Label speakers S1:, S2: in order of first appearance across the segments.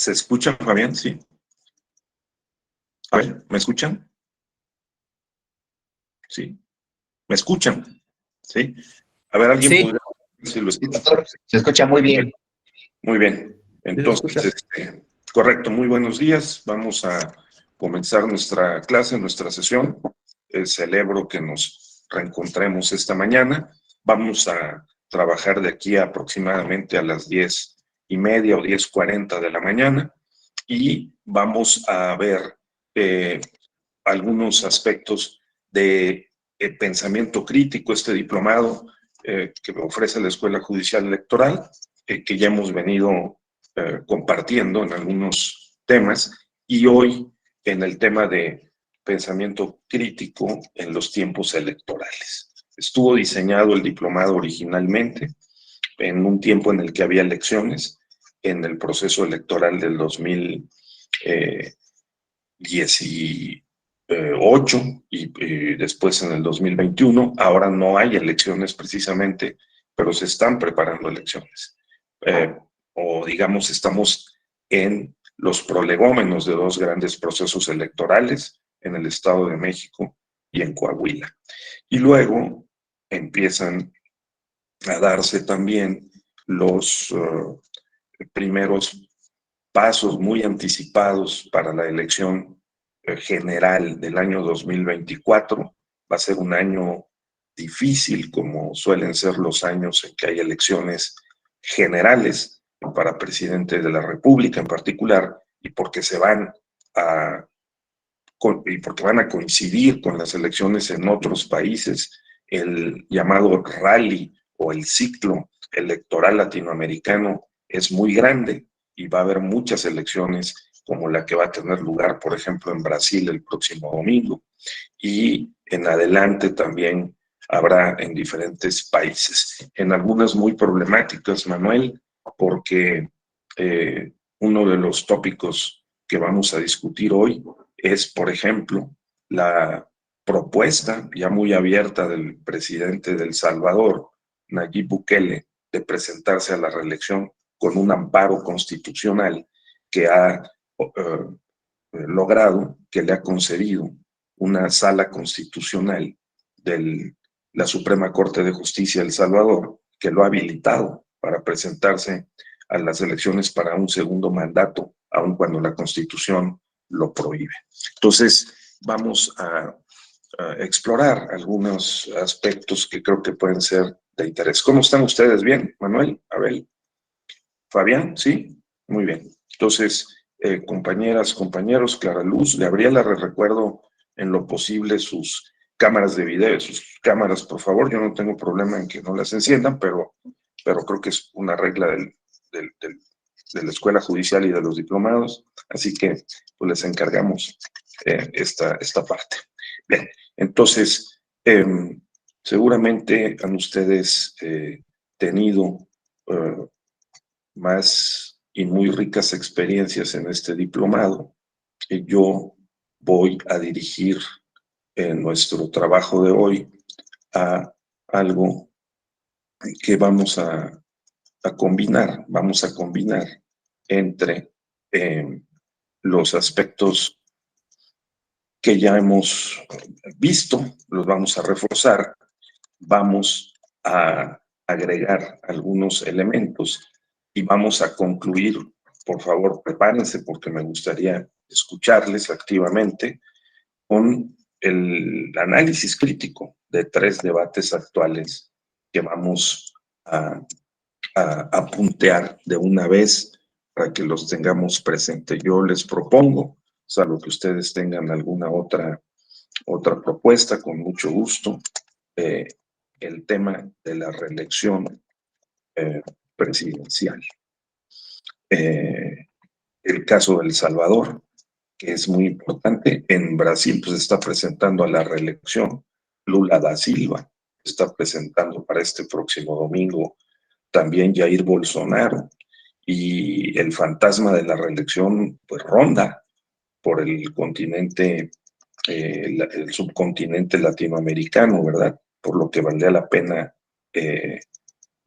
S1: ¿Se escucha, Fabián? Sí. A ver, ¿me escuchan? Sí. ¿Me escuchan? Sí. A ver, alguien
S2: Sí,
S1: podría si lo escucha.
S2: doctor, se escucha muy bien.
S1: Muy bien.
S2: ¿Sí lo escucha?
S1: Entonces, correcto, muy buenos días. Vamos a comenzar nuestra clase, nuestra sesión. Celebro que nos reencontremos esta mañana. Vamos a trabajar de aquí a aproximadamente a las 10:30 o 10:40 de la mañana y vamos a ver algunos aspectos de pensamiento crítico, este diplomado que ofrece la Escuela Judicial Electoral, que ya hemos venido compartiendo en algunos temas, y hoy en el tema de pensamiento crítico en los tiempos electorales. Estuvo diseñado el diplomado originalmente en un tiempo en el que había elecciones, en el proceso electoral del 2018 y después en el 2021. Ahora no hay elecciones precisamente, pero se están preparando elecciones. O digamos, estamos en los prolegómenos de dos grandes procesos electorales en el Estado de México y en Coahuila. Y luego empiezan a darse también los primeros pasos muy anticipados para la elección general del año 2024. Va a ser un año difícil, como suelen ser los años en que hay elecciones generales para presidente de la República en particular, y porque van a coincidir con las elecciones en otros países, el llamado rally o el ciclo electoral latinoamericano es muy grande y va a haber muchas elecciones como la que va a tener lugar, por ejemplo, en Brasil el próximo domingo, y en adelante también habrá en diferentes países, en algunas muy problemáticas, Manuel, porque uno de los tópicos que vamos a discutir hoy es, por ejemplo, la propuesta ya muy abierta del presidente de El Salvador, Nayib Bukele, de presentarse a la reelección con un amparo constitucional que ha logrado, que le ha concedido una sala constitucional de la Suprema Corte de Justicia de El Salvador, que lo ha habilitado para presentarse a las elecciones para un segundo mandato, aun cuando la Constitución lo prohíbe. Entonces, vamos a explorar algunos aspectos que creo que pueden ser de interés. ¿Cómo están ustedes? ¿Bien, Manuel? Abel, Fabián, ¿sí? Muy bien. Entonces, compañeras, compañeros, Clara Luz, Gabriela, les recuerdo en lo posible sus cámaras de video, sus cámaras, por favor. Yo no tengo problema en que no las enciendan, pero creo que es una regla de la Escuela Judicial y de los diplomados, así que pues les encargamos esta parte. Bien, entonces, seguramente han ustedes tenido más y muy ricas experiencias en este diplomado. Yo voy a dirigir nuestro trabajo de hoy a algo que vamos a combinar entre los aspectos que ya hemos visto, los vamos a reforzar, vamos a agregar algunos elementos y vamos a concluir. Por favor, prepárense porque me gustaría escucharles activamente con el análisis crítico de 3 debates actuales que vamos a puntear de una vez para que los tengamos presentes. Yo les propongo, salvo que ustedes tengan alguna otra propuesta, con mucho gusto, el tema de la reelección presidencial. El caso de El Salvador, que es muy importante. En Brasil pues está presentando a la reelección Lula da Silva, está presentando para este próximo domingo también Jair Bolsonaro, y el fantasma de la reelección pues ronda por el continente, el subcontinente latinoamericano, ¿verdad? Por lo que valdría la pena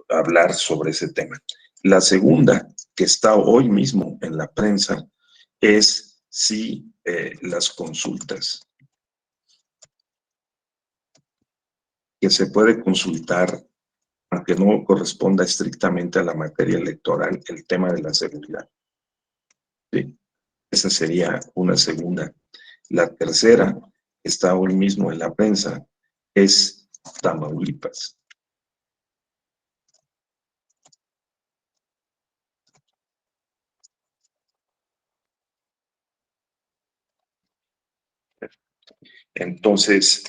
S1: hablar sobre ese tema. La segunda que está hoy mismo en la prensa es si las consultas que se puede consultar, aunque no corresponda estrictamente a la materia electoral, el tema de la seguridad. ¿Sí? Esa sería una segunda. La tercera, está hoy mismo en la prensa, es Tamaulipas. Entonces,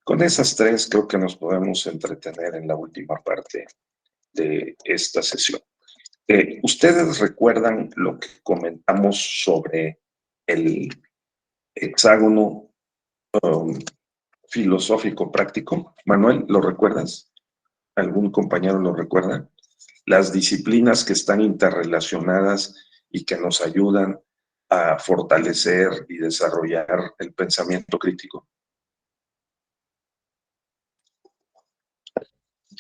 S1: con esas tres creo que nos podemos entretener en la última parte de esta sesión. ¿Ustedes recuerdan lo que comentamos sobre el hexágono filosófico práctico? Manuel, ¿lo recuerdas? ¿Algún compañero lo recuerda? Las disciplinas que están interrelacionadas y que nos ayudan a fortalecer y desarrollar el pensamiento crítico.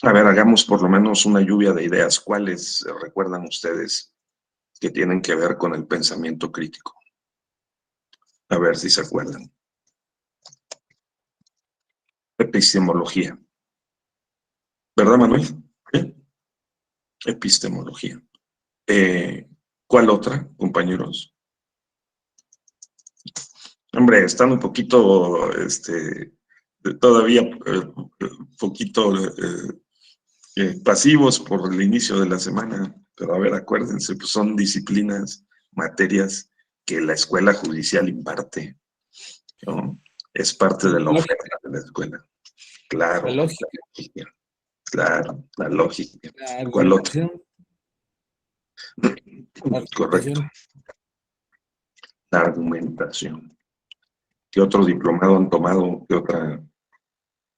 S1: A ver, hagamos por lo menos una lluvia de ideas. ¿Cuáles recuerdan ustedes que tienen que ver con el pensamiento crítico? A ver si se acuerdan. Epistemología. ¿Verdad, Manuel? ¿Sí? Epistemología. ¿Cuál otra, compañeros? Hombre, están un poquito, todavía poquito pasivos por el inicio de la semana, pero a ver, acuérdense, pues son disciplinas, materias que la escuela judicial imparte, ¿no? Es parte de la oferta de la escuela. Claro.
S3: La lógica.
S1: Claro, la lógica.
S3: La
S1: ¿Cuál otro? Correcto. La argumentación. ¿Qué otro diplomado han tomado? ¿Qué otra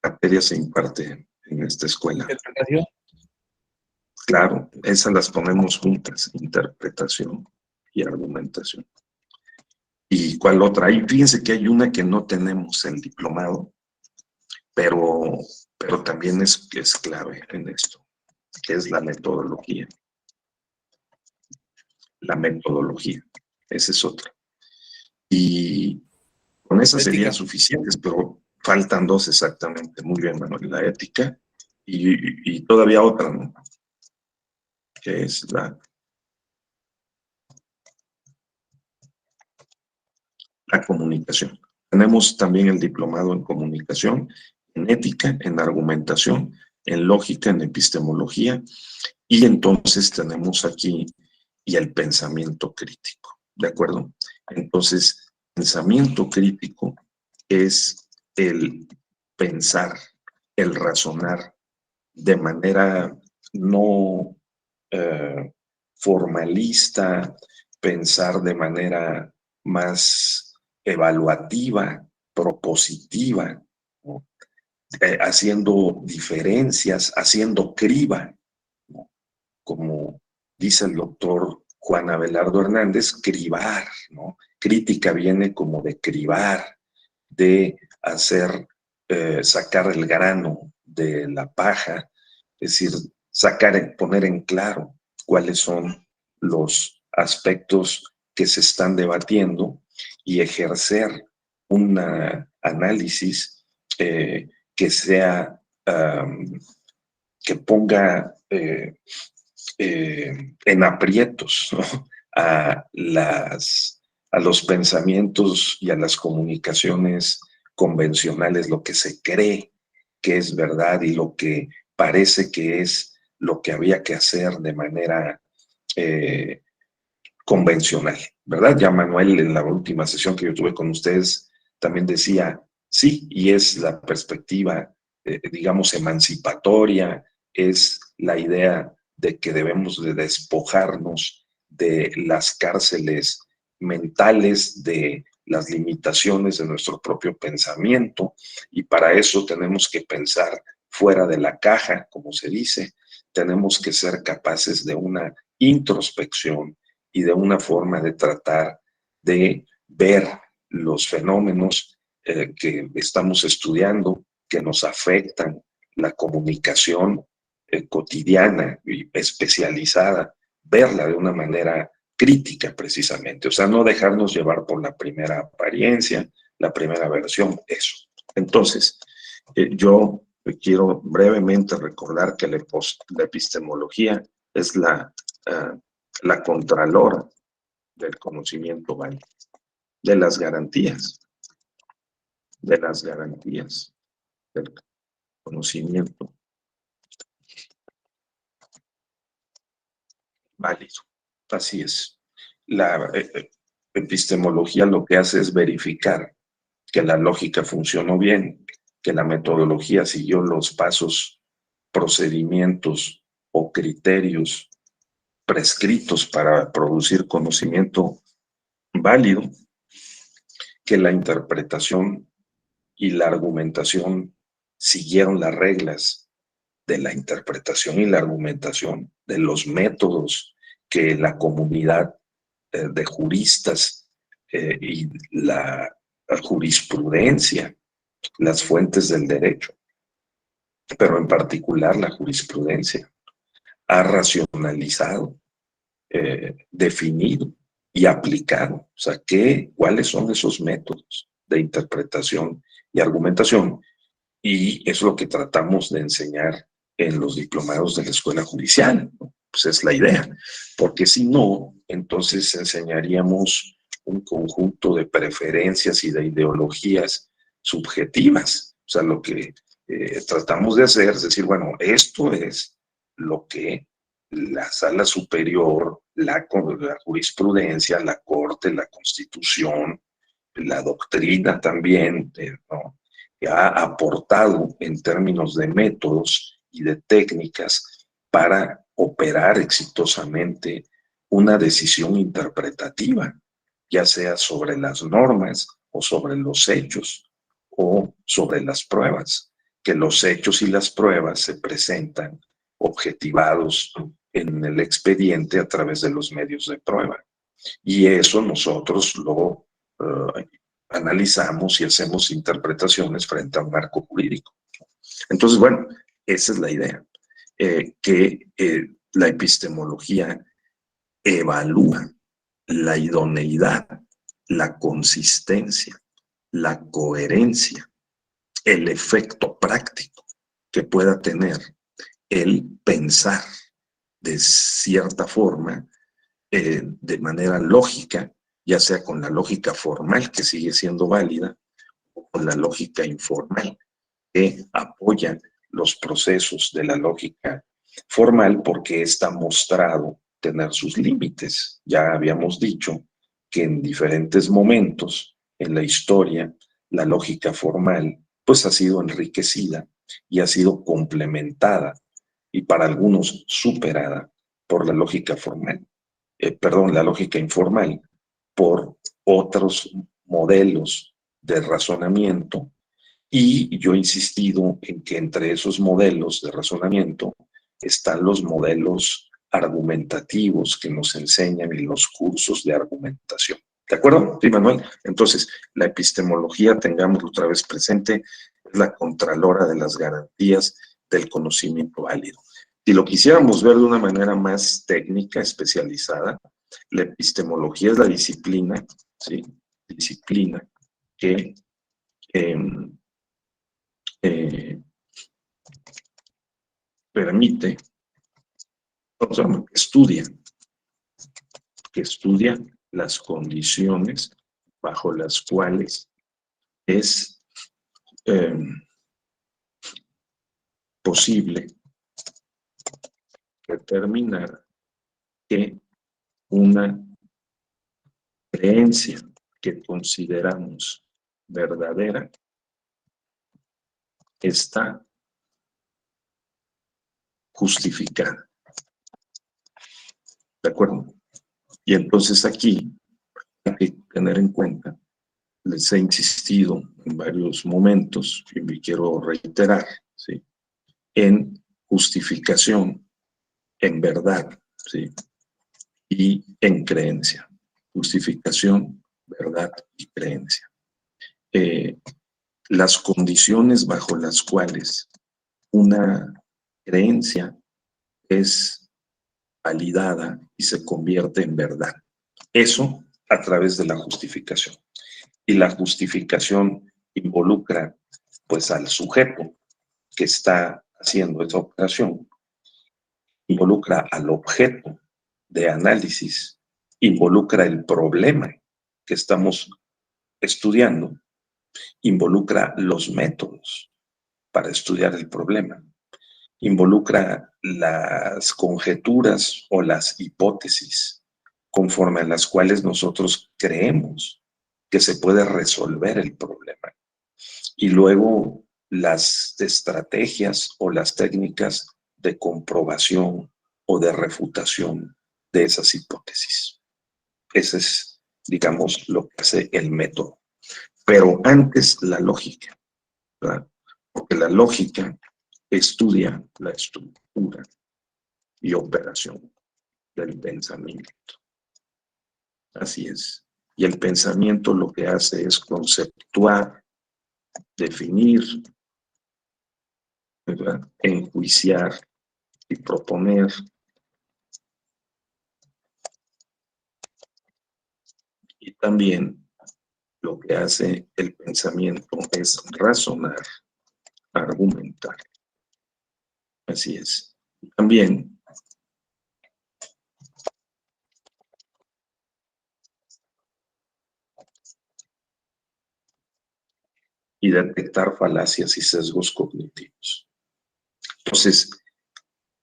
S1: materia se imparte en esta escuela?
S3: Interpretación.
S1: Claro, esas las ponemos juntas, interpretación y argumentación. ¿Y cuál otra? Ahí fíjense que hay una que no tenemos el diplomado, pero también es clave en esto, que es la metodología. La metodología, esa es otra. Y con esas serían suficientes, pero faltan dos exactamente. Muy bien, Manuel, la ética y todavía otra, ¿no? Que es la comunicación. Tenemos también el diplomado en comunicación, en ética, en argumentación, en lógica, en epistemología, y entonces tenemos aquí y el pensamiento crítico, ¿de acuerdo? Entonces, pensamiento crítico es el pensar, el razonar de manera no formalista, pensar de manera más evaluativa, propositiva, ¿no? Haciendo diferencias, haciendo criba, ¿no? Como dice el doctor Juan Abelardo Hernández, cribar, ¿no? Crítica viene como de cribar, de hacer, sacar el grano de la paja, es decir, poner en claro cuáles son los aspectos que se están debatiendo y ejercer un análisis que sea, que ponga en aprietos, ¿no? a los pensamientos y a las comunicaciones convencionales, lo que se cree que es verdad y lo que parece que es lo que había que hacer de manera convencional, ¿verdad? Ya Manuel, en la última sesión que yo tuve con ustedes, también decía, sí, y es la perspectiva, digamos, emancipatoria, es la idea de que debemos de despojarnos de las cárceles mentales, de las limitaciones de nuestro propio pensamiento, y para eso tenemos que pensar fuera de la caja, como se dice, tenemos que ser capaces de una introspección y de una forma de tratar de ver los fenómenos que estamos estudiando, que nos afectan, la comunicación cotidiana y especializada verla de una manera crítica precisamente, o sea, no dejarnos llevar por la primera apariencia, la primera versión, eso. Entonces, yo quiero brevemente recordar que la epistemología es la contralora del conocimiento válido, de las garantías del conocimiento válido. Así es. La epistemología lo que hace es verificar que la lógica funcionó bien, que la metodología siguió los pasos, procedimientos o criterios prescritos para producir conocimiento válido, que la interpretación y la argumentación siguieron las reglas de la interpretación y la argumentación, de los métodos que la comunidad de juristas y la jurisprudencia, las fuentes del derecho, pero en particular la jurisprudencia, ha racionalizado, definido y aplicado. O sea, ¿cuáles son esos métodos de interpretación y argumentación? Y es lo que tratamos de enseñar en los diplomados de la escuela judicial, ¿no? Pues es la idea, porque si no, entonces enseñaríamos un conjunto de preferencias y de ideologías subjetivas. O sea, lo que tratamos de hacer es decir, bueno, esto es lo que la sala superior, la jurisprudencia, la corte, la constitución, la doctrina también, ¿no?, que ha aportado en términos de métodos y de técnicas para operar exitosamente una decisión interpretativa, ya sea sobre las normas o sobre los hechos o sobre las pruebas, que los hechos y las pruebas se presentan objetivados en el expediente a través de los medios de prueba. Y eso nosotros lo analizamos y hacemos interpretaciones frente a un marco jurídico. Entonces, bueno, esa es la idea, que la epistemología evalúa la idoneidad, la consistencia, la coherencia, el efecto práctico que pueda tener el pensar de cierta forma, de manera lógica, ya sea con la lógica formal, que sigue siendo válida, o con la lógica informal, que apoya los procesos de la lógica formal, porque está mostrado tener sus límites. Ya habíamos dicho que en diferentes momentos en la historia, la lógica formal pues ha sido enriquecida y ha sido complementada y para algunos superada por la lógica formal. La lógica informal, por otros modelos de razonamiento. Y yo he insistido en que entre esos modelos de razonamiento están los modelos argumentativos que nos enseñan en los cursos de argumentación. ¿De acuerdo? Sí, Manuel. Entonces, la epistemología, tengámoslo otra vez presente, es la contralora de las garantías del conocimiento válido. Si lo quisiéramos ver de una manera más técnica, especializada, la epistemología es la disciplina, ¿sí? Disciplina que permite, o sea, que estudia las condiciones bajo las cuales es posible determinar que una creencia que consideramos verdadera está justificada. ¿De acuerdo? Y entonces aquí hay que tener en cuenta, les he insistido en varios momentos y me quiero reiterar, ¿sí?, en justificación, en verdad, ¿sí?, y en creencia. Justificación, verdad y creencia. Las condiciones bajo las cuales una creencia es validada y se convierte en verdad. Eso a través de la justificación. Y la justificación involucra pues al sujeto que está haciendo esa operación, involucra al objeto de análisis, involucra el problema que estamos estudiando, involucra los métodos para estudiar el problema, involucra las conjeturas o las hipótesis conforme a las cuales nosotros creemos que se puede resolver el problema. Y luego las estrategias o las técnicas de comprobación o de refutación de esas hipótesis. Ese es, digamos, lo que hace el método. Pero antes la lógica, ¿verdad? Porque la lógica estudia la estructura y operación del pensamiento. Así es. Y el pensamiento lo que hace es conceptuar, definir, ¿verdad? Enjuiciar y proponer. Y también lo que hace el pensamiento es razonar, argumentar. Así es. Y también y detectar falacias y sesgos cognitivos. Entonces,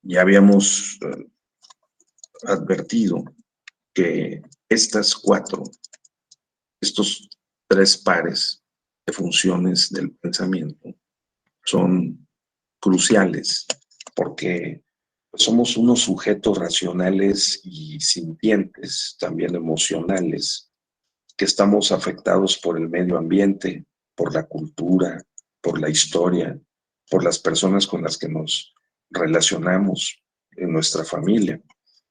S1: ya habíamos advertido que estos tres pares de funciones del pensamiento son cruciales porque somos unos sujetos racionales y sintientes, también emocionales, que estamos afectados por el medio ambiente, por la cultura, por la historia, por las personas con las que nos relacionamos en nuestra familia,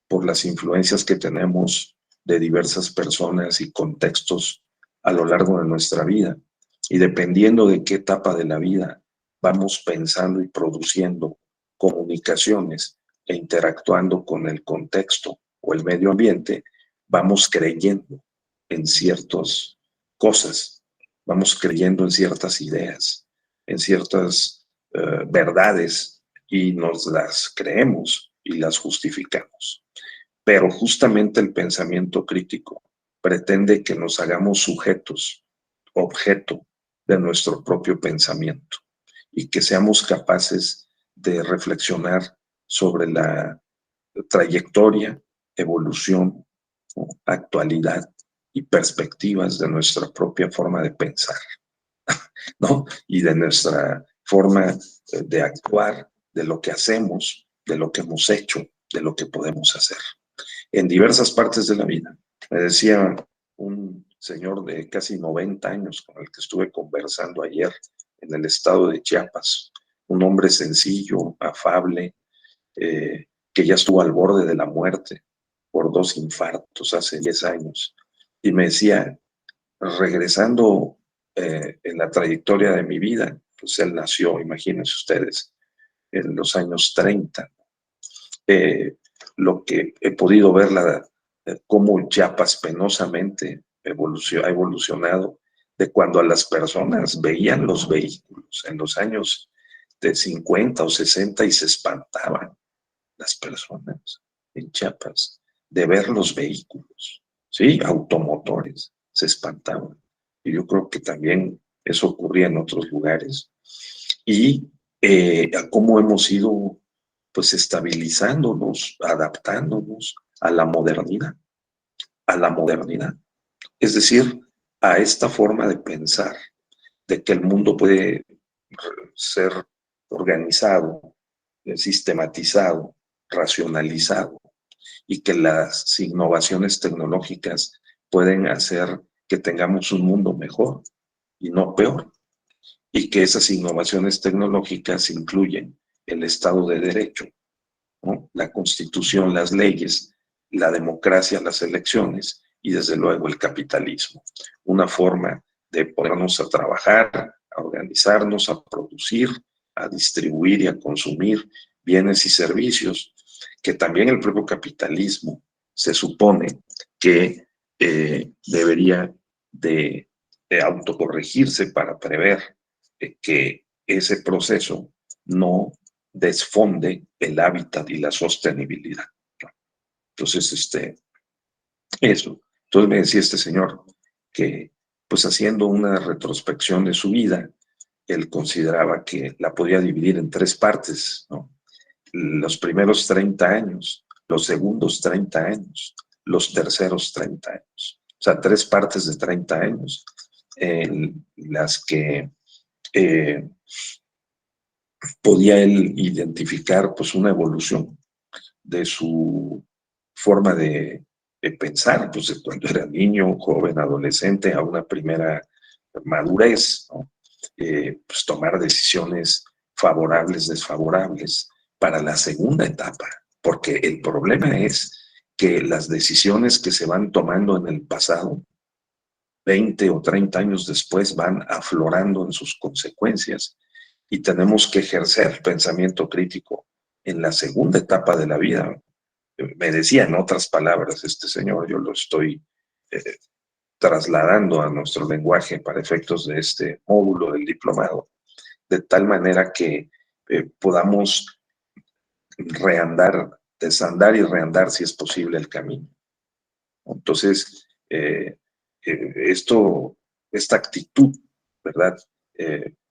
S1: por las influencias que tenemos de diversas personas y contextos a lo largo de nuestra vida. Y dependiendo de qué etapa de la vida vamos pensando y produciendo comunicaciones e interactuando con el contexto o el medio ambiente, vamos creyendo en ciertas cosas, vamos creyendo en ciertas ideas, en ciertas verdades y nos las creemos y las justificamos. Pero justamente el pensamiento crítico pretende que nos hagamos sujetos, objeto de nuestro propio pensamiento y que seamos capaces de reflexionar sobre la trayectoria, evolución, actualidad y perspectivas de nuestra propia forma de pensar, ¿no? Y de nuestra forma de actuar, de lo que hacemos, de lo que hemos hecho, de lo que podemos hacer en diversas partes de la vida. Me decía un señor de casi 90 años con el que estuve conversando ayer en el estado de Chiapas, un hombre sencillo, afable, que ya estuvo al borde de la muerte por 2 infartos hace 10 años. Y me decía, regresando en la trayectoria de mi vida, pues él nació, imagínense ustedes, en los años 30. Lo que he podido ver, cómo Chiapas penosamente ha evolucionado de cuando a las personas veían los vehículos en los años de 50 o 60 y se espantaban las personas en Chiapas de ver los vehículos, ¿sí? Automotores, se espantaban. Y yo creo que también eso ocurría en otros lugares. Y a cómo hemos ido pues estabilizándonos, adaptándonos a la modernidad, es decir, a esta forma de pensar, de que el mundo puede ser organizado, sistematizado, racionalizado, y que las innovaciones tecnológicas pueden hacer que tengamos un mundo mejor y no peor, y que esas innovaciones tecnológicas incluyen el Estado de Derecho, ¿no? La Constitución, las leyes, la democracia, las elecciones y desde luego el capitalismo. Una forma de ponernos a trabajar, a organizarnos, a producir, a distribuir y a consumir bienes y servicios que también el propio capitalismo se supone que debería de autocorregirse para prever que ese proceso no desfonde el hábitat y la sostenibilidad. Entonces, eso. Entonces me decía este señor que, pues haciendo una retrospección de su vida, él consideraba que la podía dividir en tres partes, ¿no? Los primeros 30 años, los segundos 30 años, los terceros 30 años. O sea, tres partes de 30 años en las que podía él identificar pues una evolución de su forma de pensar, pues de cuando era niño, joven, adolescente, a una primera madurez, ¿no? Pues tomar decisiones favorables, desfavorables para la segunda etapa, porque el problema es que las decisiones que se van tomando en el pasado, 20 o 30 años después, van aflorando en sus consecuencias y tenemos que ejercer pensamiento crítico en la segunda etapa de la vida. Me decía en otras palabras este señor, yo lo estoy trasladando a nuestro lenguaje para efectos de este módulo del diplomado, de tal manera que podamos reandar, desandar y reandar si es posible el camino. Entonces, esta actitud, ¿verdad?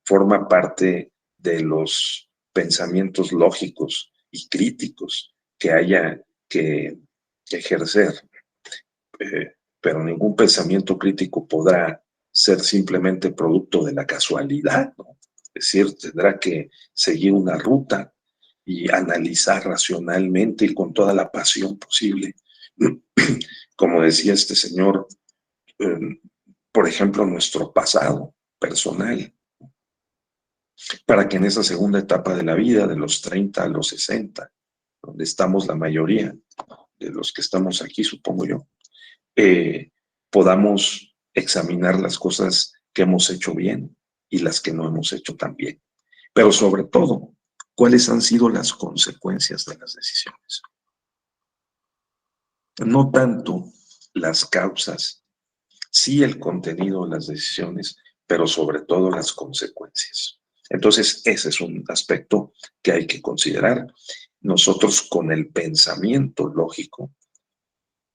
S1: Forma parte de los pensamientos lógicos y críticos que haya que ejercer, pero ningún pensamiento crítico podrá ser simplemente producto de la casualidad, ¿no? Es decir, tendrá que seguir una ruta y analizar racionalmente y con toda la pasión posible. Como decía este señor, por ejemplo, nuestro pasado personal, para que en esa segunda etapa de la vida, de los 30 a los 60, donde estamos la mayoría de los que estamos aquí, supongo yo, podamos examinar las cosas que hemos hecho bien y las que no hemos hecho tan bien. Pero sobre todo, ¿cuáles han sido las consecuencias de las decisiones? No tanto las causas, sí el contenido de las decisiones, pero sobre todo las consecuencias. Entonces, ese es un aspecto que hay que considerar. Nosotros con el pensamiento lógico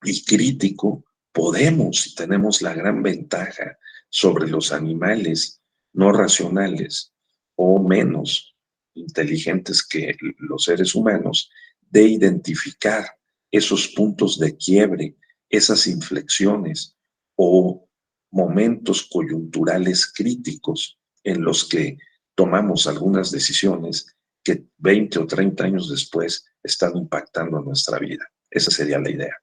S1: y crítico podemos y tenemos la gran ventaja sobre los animales no racionales o menos inteligentes que los seres humanos de identificar esos puntos de quiebre, esas inflexiones o momentos coyunturales críticos en los que tomamos algunas decisiones que 20 o 30 años después están impactando nuestra vida. Esa sería la idea.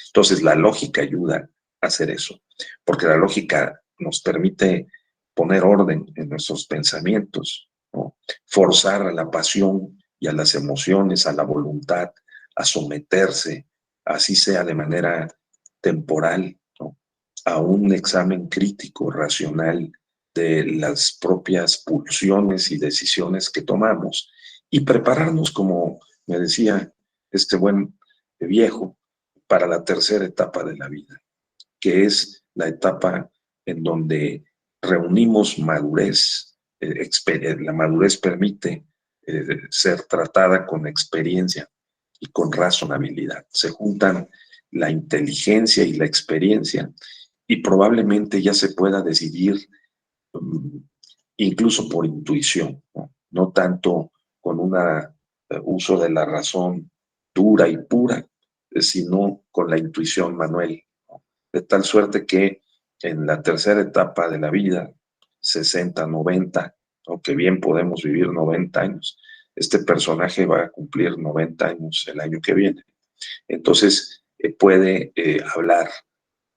S1: Entonces, la lógica ayuda a hacer eso, porque la lógica nos permite poner orden en nuestros pensamientos, ¿no? Forzar a la pasión y a las emociones, a la voluntad, a someterse, así sea de manera temporal, ¿no? A un examen crítico, racional de las propias pulsiones y decisiones que tomamos y prepararnos, como me decía este buen viejo, para la tercera etapa de la vida, que es la etapa en donde reunimos madurez. La madurez permite ser tratada con experiencia y con razonabilidad. Se juntan la inteligencia y la experiencia y probablemente ya se pueda decidir incluso por intuición, ¿no? No tanto con un uso de la razón dura y pura, sino con la intuición, Manuel, ¿no? De tal suerte que en la tercera etapa de la vida, 60, 90, aunque bien podemos vivir 90 años, este personaje va a cumplir 90 años el año que viene. Entonces, puede hablar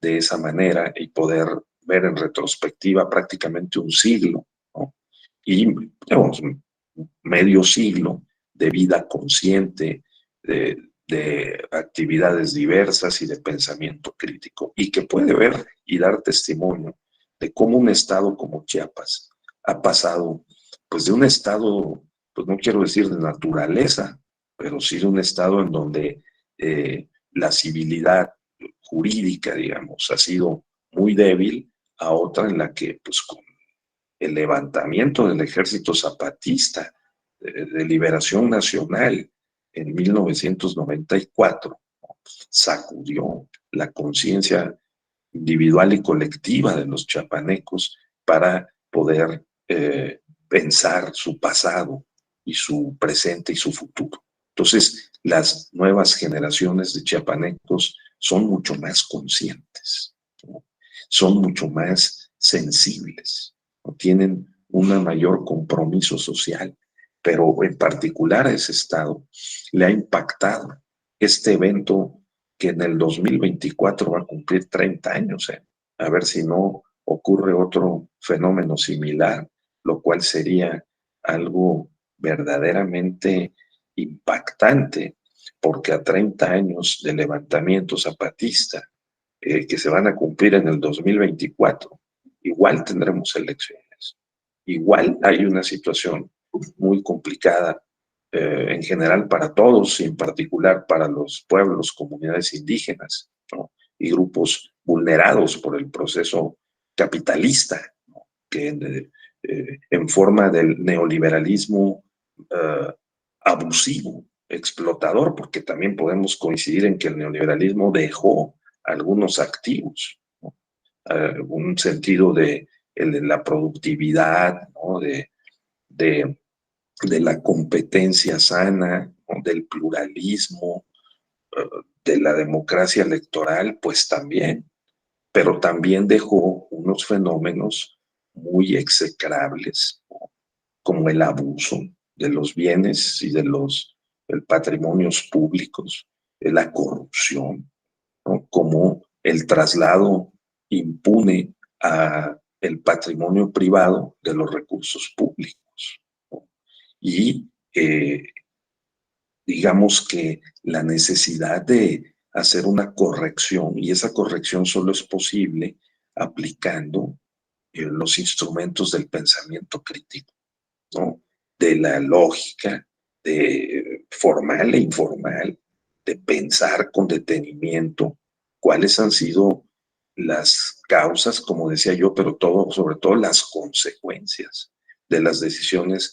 S1: de esa manera y poder ver en retrospectiva prácticamente un siglo, ¿no? Y digamos, medio siglo de vida consciente, de actividades diversas y de pensamiento crítico, y que puede ver y dar testimonio de cómo un estado como Chiapas ha pasado pues de un estado, pues no quiero decir de naturaleza, pero sí de un estado en donde la civilidad jurídica, digamos, ha sido muy débil, a otra en la que, pues, con el levantamiento del ejército zapatista de liberación nacional en 1994, sacudió la conciencia individual y colectiva de los chiapanecos para poder pensar su pasado y su presente y su futuro. Entonces, las nuevas generaciones de chiapanecos son mucho más conscientes, ¿no? Son mucho más sensibles, ¿no? Tienen un mayor compromiso social, pero en particular a ese estado le ha impactado este evento que en el 2024 va a cumplir 30 años, a ver si no ocurre otro fenómeno similar, lo cual sería algo verdaderamente impactante, porque a 30 años de levantamiento zapatista, que se van a cumplir en el 2024, igual tendremos elecciones. Igual hay una situación muy complicada en general para todos y en particular para los pueblos, comunidades indígenas, ¿no? Y grupos vulnerados por el proceso capitalista, ¿no? Que en forma del neoliberalismo abusivo, explotador, porque también podemos coincidir en que el neoliberalismo dejó algunos activos, ¿no? Un sentido de la productividad, ¿no? De la competencia sana, ¿no? Del pluralismo, de la democracia electoral, pues también, pero también dejó unos fenómenos muy execrables, ¿no? Como el abuso de los bienes y de los patrimonios públicos, la corrupción, ¿no? Como el traslado impune a el patrimonio privado de los recursos públicos, ¿no? Y digamos que la necesidad de hacer una corrección, y esa corrección solo es posible aplicando los instrumentos del pensamiento crítico, ¿no? De la lógica, de formal e informal, de pensar con detenimiento cuáles han sido las causas, como decía yo, pero todo, sobre todo las consecuencias de las decisiones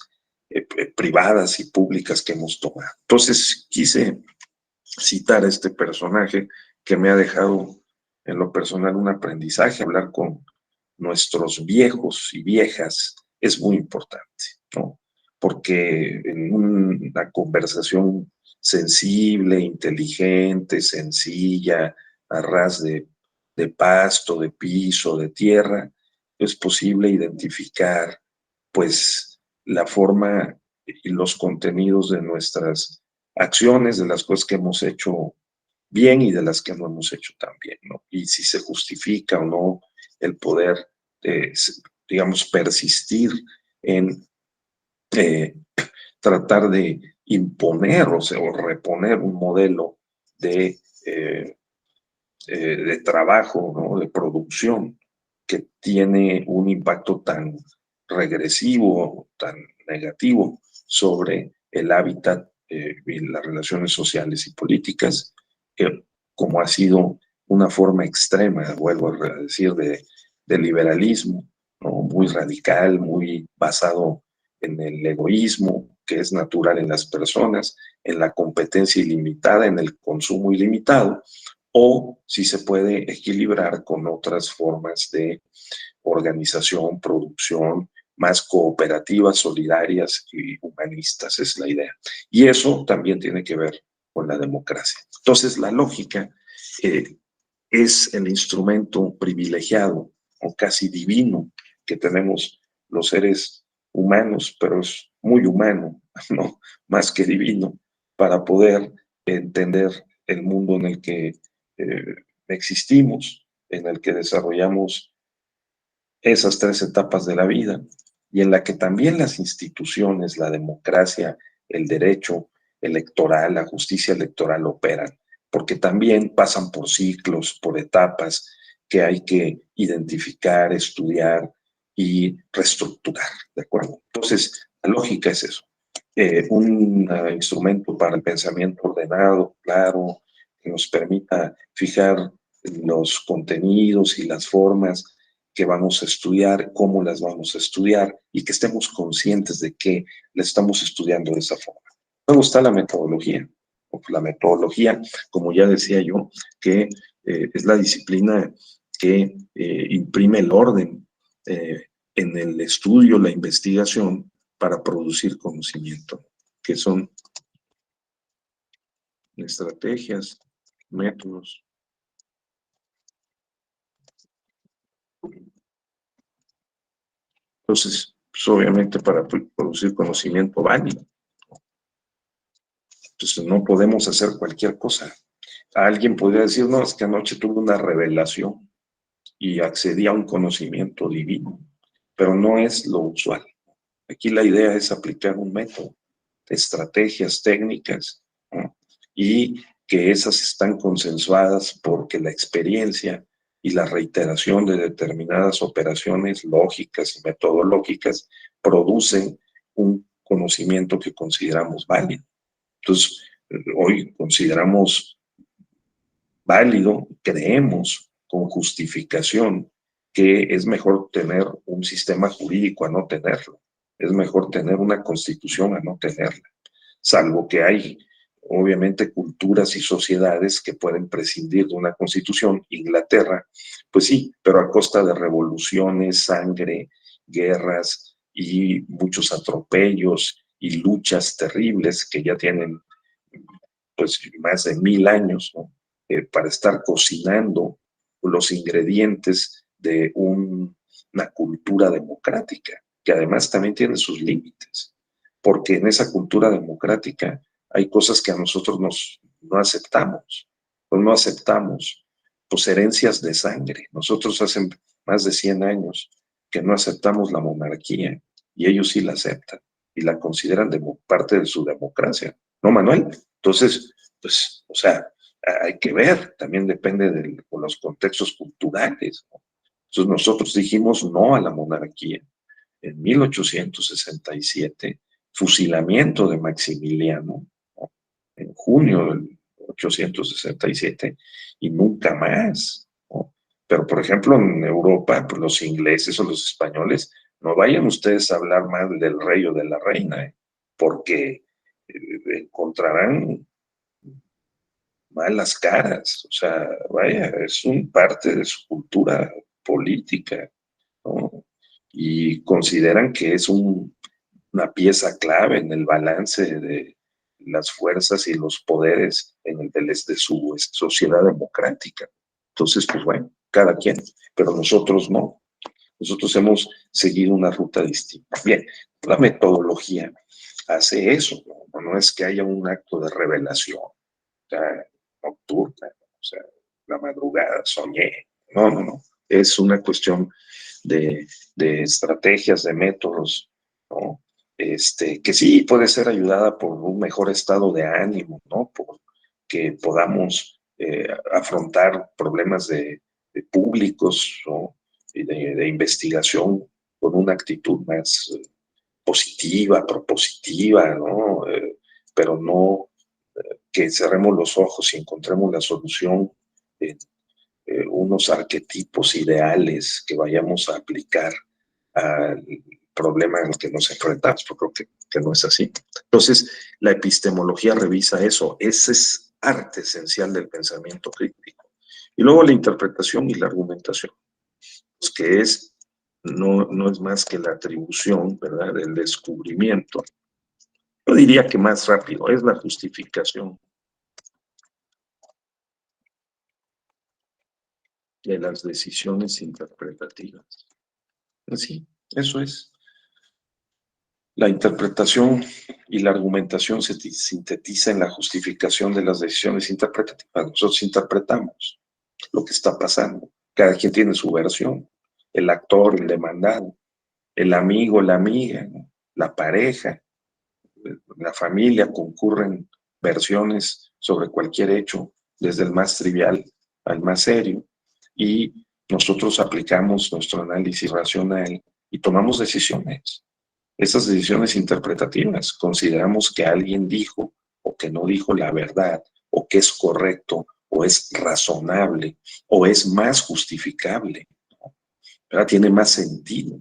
S1: privadas y públicas que hemos tomado. Entonces quise citar a este personaje que me ha dejado en lo personal un aprendizaje. Hablar con nuestros viejos y viejas es muy importante, ¿no? Porque en una conversación sensible, inteligente, sencilla, a ras de pasto, de piso, de tierra, es posible identificar, pues, la forma y los contenidos de nuestras acciones, de las cosas que hemos hecho bien y de las que no hemos hecho tan bien, ¿no? Y si se justifica o no el poder, eh, digamos, persistir en eh, tratar de imponer o reponer un modelo de trabajo, ¿no? De producción, que tiene un impacto tan regresivo, tan negativo sobre el hábitat y las relaciones sociales y políticas, como ha sido una forma extrema, vuelvo a decir, de liberalismo, ¿no? Muy radical, muy basado en el egoísmo que es natural en las personas, en la competencia ilimitada, en el consumo ilimitado, o si se puede equilibrar con otras formas de organización, producción, más cooperativas, solidarias y humanistas, es la idea. Y eso también tiene que ver con la democracia. Entonces, la lógica es el instrumento privilegiado o casi divino que tenemos los seres humanos, pero es muy humano, ¿no? Más que divino, para poder entender el mundo en el que existimos, en el que desarrollamos esas tres etapas de la vida y en la que también las instituciones, la democracia, el derecho electoral, la justicia electoral operan, porque también pasan por ciclos, por etapas que hay que identificar, estudiar y reestructurar, ¿de acuerdo? Entonces, la lógica es eso. un instrumento para el pensamiento ordenado, claro, que nos permita fijar los contenidos y las formas que vamos a estudiar, cómo las vamos a estudiar y que estemos conscientes de que la estamos estudiando de esa forma. Luego está la metodología. La metodología, como ya decía yo, que es la disciplina que imprime el orden en el estudio, la investigación, para producir conocimiento, que son estrategias, métodos. Entonces, pues obviamente para producir conocimiento válido. Entonces, no podemos hacer cualquier cosa. Alguien podría decir, no, es que anoche tuve una revelación y accedí a un conocimiento divino, pero no es lo usual. Aquí la idea es aplicar un método, estrategias, técnicas, ¿no? Y que esas están consensuadas porque la experiencia y la reiteración de determinadas operaciones lógicas y metodológicas producen un conocimiento que consideramos válido. Entonces, hoy consideramos válido, creemos con justificación que es mejor tener un sistema jurídico a no tenerlo, es mejor tener una constitución a no tenerla, salvo que hay obviamente culturas y sociedades que pueden prescindir de una constitución. Inglaterra, pues sí, pero a costa de revoluciones, sangre, guerras y muchos atropellos y luchas terribles que ya tienen pues más de 1000 años, ¿no? Para estar cocinando los ingredientes de una cultura democrática, que además también tiene sus límites, porque en esa cultura democrática hay cosas que a nosotros no aceptamos, no aceptamos pues herencias de sangre. Nosotros hace más de 100 años que no aceptamos la monarquía y ellos sí la aceptan y la consideran parte de su democracia. ¿No, Manuel? Entonces, pues, o sea, hay que ver, también depende de los contextos culturales, ¿no? Entonces nosotros dijimos no a la monarquía. En 1867, fusilamiento de Maximiliano, ¿no? En junio del 1867, y nunca más, ¿no? Pero, por ejemplo, en Europa, pues los ingleses o los españoles, no vayan ustedes a hablar mal del rey o de la reina, ¿eh? Porque encontrarán malas caras, o sea, vaya, es un parte de su cultura política, ¿no? Y consideran que es una pieza clave en el balance de las fuerzas y los poderes de su sociedad democrática. Entonces, pues bueno, cada quien, pero nosotros no. Nosotros hemos seguido una ruta distinta. Bien, la metodología hace eso, ¿no? No es que haya un acto de revelación, o sea, nocturna, o sea, la madrugada soñé. No, no, no. Es una cuestión de estrategias, de métodos, ¿no? Que sí puede ser ayudada por un mejor estado de ánimo, ¿no? Por que podamos afrontar problemas de públicos, ¿no? Y de investigación con una actitud más positiva, propositiva, ¿no? Pero no que cerremos los ojos y encontremos la solución en unos arquetipos ideales que vayamos a aplicar al problema en el que nos enfrentamos. Yo creo que no es así. Entonces, la epistemología revisa eso. Ese es arte esencial del pensamiento crítico. Y luego la interpretación y la argumentación, pues que no es más que la atribución, ¿verdad?, del descubrimiento. Yo diría que más rápido, es la justificación de las decisiones interpretativas. Sí, eso es. La interpretación y la argumentación se sintetiza en la justificación de las decisiones interpretativas. Nosotros interpretamos lo que está pasando. Cada quien tiene su versión. El actor, el demandado, el amigo, la amiga, ¿no? La pareja, la familia, concurren versiones sobre cualquier hecho, desde el más trivial al más serio, y nosotros aplicamos nuestro análisis racional y tomamos decisiones. esas decisiones interpretativas. Consideramos que alguien dijo o que no dijo la verdad, o que es correcto, o es razonable, o es más justificable, ¿verdad? Tiene más sentido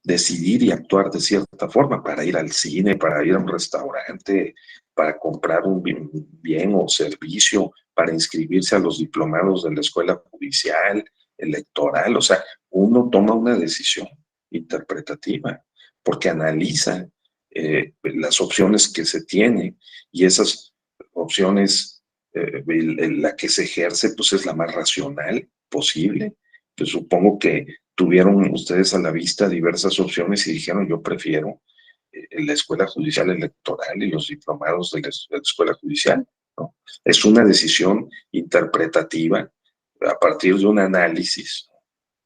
S1: decidir y actuar de cierta forma para ir al cine, para ir a un restaurante, para comprar un bien o servicio, para inscribirse a los diplomados de la escuela judicial, electoral. O sea, uno toma una decisión interpretativa porque analiza las opciones que se tienen, y esas opciones, la que se ejerce, pues es la más racional posible. Pues supongo que tuvieron ustedes a la vista diversas opciones y dijeron: yo prefiero la escuela judicial electoral y los diplomados de la escuela judicial, ¿no? Es una decisión interpretativa a partir de un análisis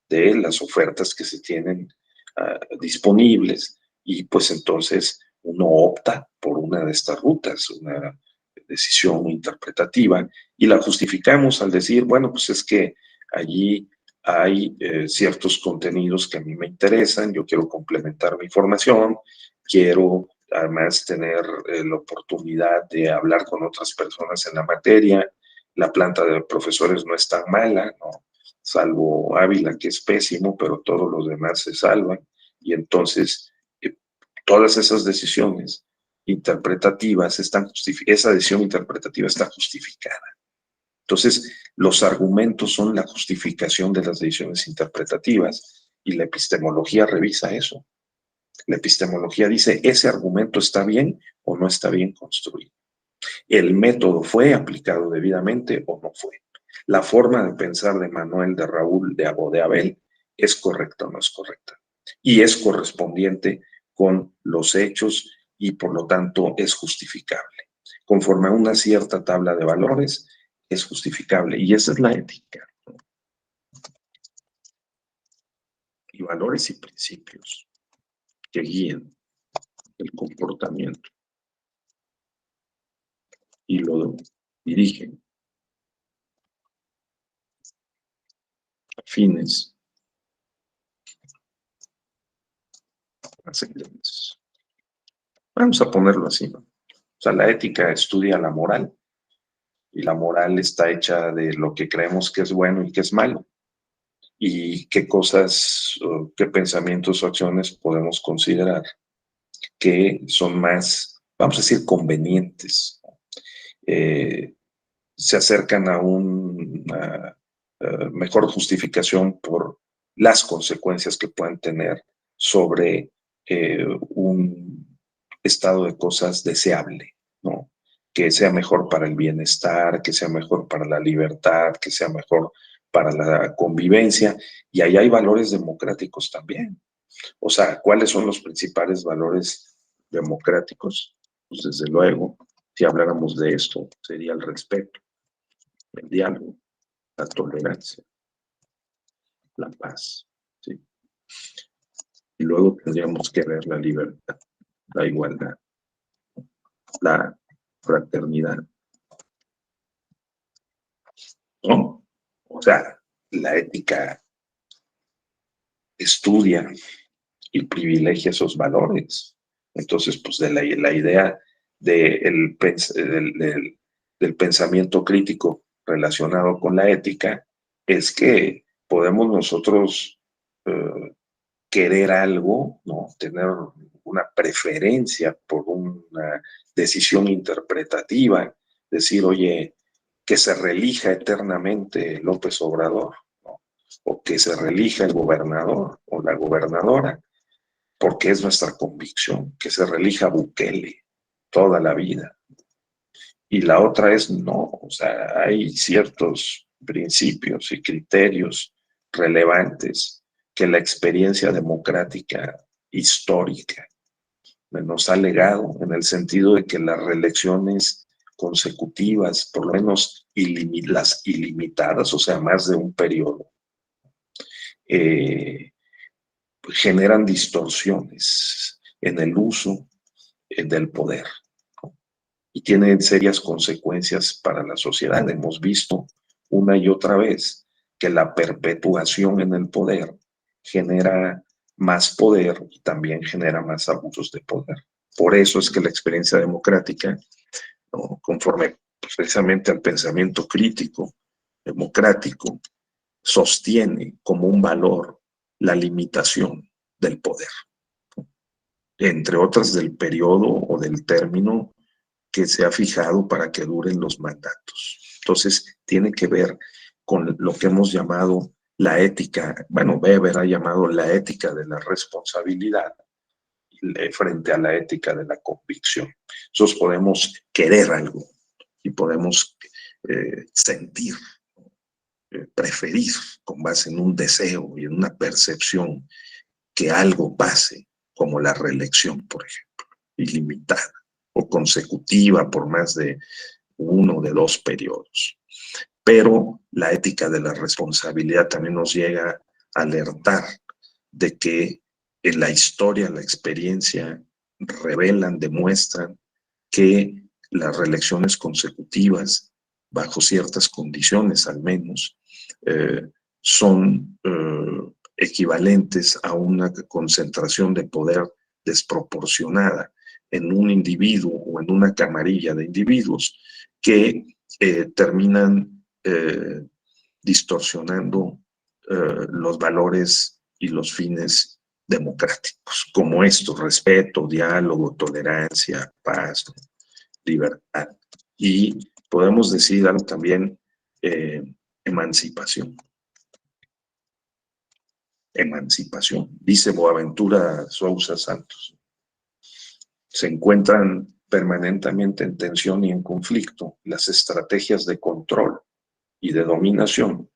S1: de las ofertas que se tienen disponibles, y pues entonces uno opta por una de estas rutas, una decisión interpretativa, y la justificamos al decir: bueno, pues es que allí hay ciertos contenidos que a mí me interesan, yo quiero complementar mi formación, quiero además tener la oportunidad de hablar con otras personas en la materia, la planta de profesores no es tan mala, ¿no? Salvo Ávila, que es pésimo, pero todos los demás se salvan, y entonces todas esas decisiones interpretativas esa decisión interpretativa está justificada. Entonces, los argumentos son la justificación de las decisiones interpretativas, y la epistemología revisa eso. La epistemología dice: ese argumento está bien o no está bien construido. El método fue aplicado debidamente o no fue. La forma de pensar de Manuel, de Raúl, de Abel, ¿es correcta o no es correcta? Y es correspondiente con los hechos, y por lo tanto es justificable. Conforme a una cierta tabla de valores, es justificable. Y esa es la ética. Y valores y principios que guíen el comportamiento y lo dirigen a fines ascendentes. Vamos a ponerlo así, ¿no? O sea, la ética estudia la moral, y la moral está hecha de lo que creemos que es bueno y que es malo, y qué cosas, qué pensamientos o acciones podemos considerar que son más, vamos a decir, convenientes. Se acercan a una mejor justificación por las consecuencias que pueden tener sobre un estado de cosas deseable, ¿no? Que sea mejor para el bienestar, que sea mejor para la libertad, que sea mejor para la convivencia. Y ahí hay valores democráticos también. O sea, ¿cuáles son los principales valores democráticos? Pues desde luego, si habláramos de esto, sería el respeto, el diálogo, la tolerancia, la paz, ¿sí? Y luego tendríamos que ver la libertad, la igualdad, la fraternidad, ¿no? O sea, la ética estudia y privilegia esos valores. Entonces, pues de la idea del pensamiento crítico relacionado con la ética es que podemos nosotros querer algo, ¿no? Tener una preferencia por una decisión interpretativa, decir: oye, que se relija eternamente López Obrador, ¿no? O que se relija el gobernador o la gobernadora, porque es nuestra convicción, que se relija Bukele toda la vida. Y la otra es no, o sea, hay ciertos principios y criterios relevantes que la experiencia democrática histórica nos ha legado, en el sentido de que las reelecciones consecutivas, por lo menos las ilimitadas, o sea, más de un periodo, generan distorsiones en el uso del poder, ¿no? Y tienen serias consecuencias para la sociedad. Hemos visto una y otra vez que la perpetuación en el poder genera más poder y también genera más abusos de poder. Por eso es que la experiencia democrática, ¿no?, conforme precisamente al pensamiento crítico, democrático, sostiene como un valor la limitación del poder, entre otras del periodo o del término que se ha fijado para que duren los mandatos. Entonces, tiene que ver con lo que hemos llamado la ética, bueno, Weber ha llamado la ética de la responsabilidad frente a la ética de la convicción. Nosotros podemos querer algo y podemos sentir, preferir con base en un deseo y en una percepción que algo pase, como la reelección, por ejemplo, ilimitada o consecutiva por más de uno o de dos periodos. Pero la ética de la responsabilidad también nos llega a alertar de que en la historia, la experiencia, revelan, demuestran que las reelecciones consecutivas, bajo ciertas condiciones al menos, son equivalentes a una concentración de poder desproporcionada en un individuo o en una camarilla de individuos que terminan distorsionando los valores y los fines democráticos, como estos: respeto, diálogo, tolerancia, paz, libertad. Y podemos decir algo también, emancipación. Emancipación. Dice Boaventura Sousa Santos: se encuentran permanentemente en tensión y en conflicto las estrategias de control y de dominación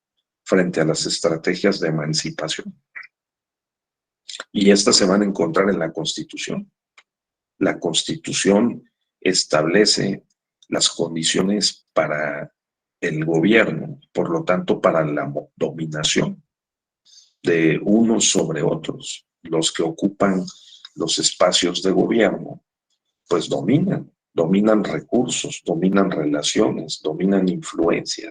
S1: frente a las estrategias de emancipación. Y estas se van a encontrar en la Constitución. La Constitución establece las condiciones para el gobierno, por lo tanto, para la dominación de unos sobre otros. Los que ocupan los espacios de gobierno, pues dominan recursos, dominan relaciones, dominan influencia.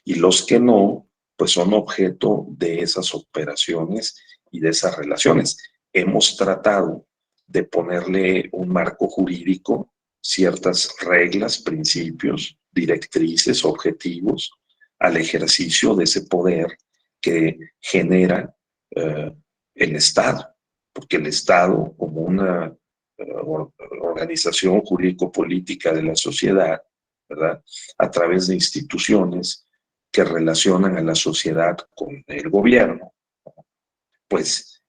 S1: Y los que no, pues son objeto de esas operaciones y de esas relaciones. Hemos tratado de ponerle un marco jurídico, ciertas reglas, principios, directrices, objetivos al ejercicio de ese poder que genera el Estado, porque el Estado, como una organización jurídico-política de la sociedad, ¿verdad?, a través de instituciones que relacionan a la sociedad con el gobierno, pues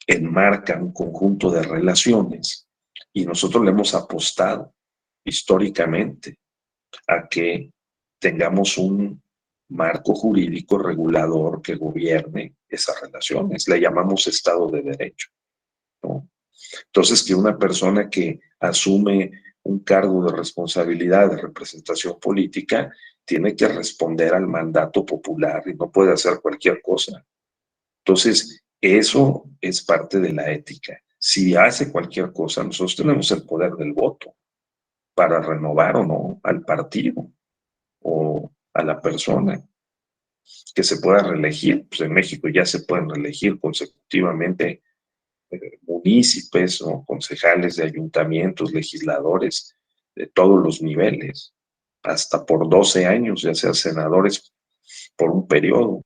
S1: enmarcan un conjunto de relaciones, y nosotros le hemos apostado históricamente a que tengamos un marco jurídico regulador que gobierne esas relaciones. Le llamamos Estado de Derecho, ¿no? Entonces, que una persona que asume un cargo de responsabilidad de representación política tiene que responder al mandato popular y no puede hacer cualquier cosa. Entonces, eso es parte de la ética. Si hace cualquier cosa, nosotros tenemos el poder del voto para renovar o no al partido o a la persona que se pueda reelegir. Pues en México ya se pueden reelegir consecutivamente munícipes o concejales de ayuntamientos, legisladores de todos los niveles, hasta por 12 años, ya sea senadores por un periodo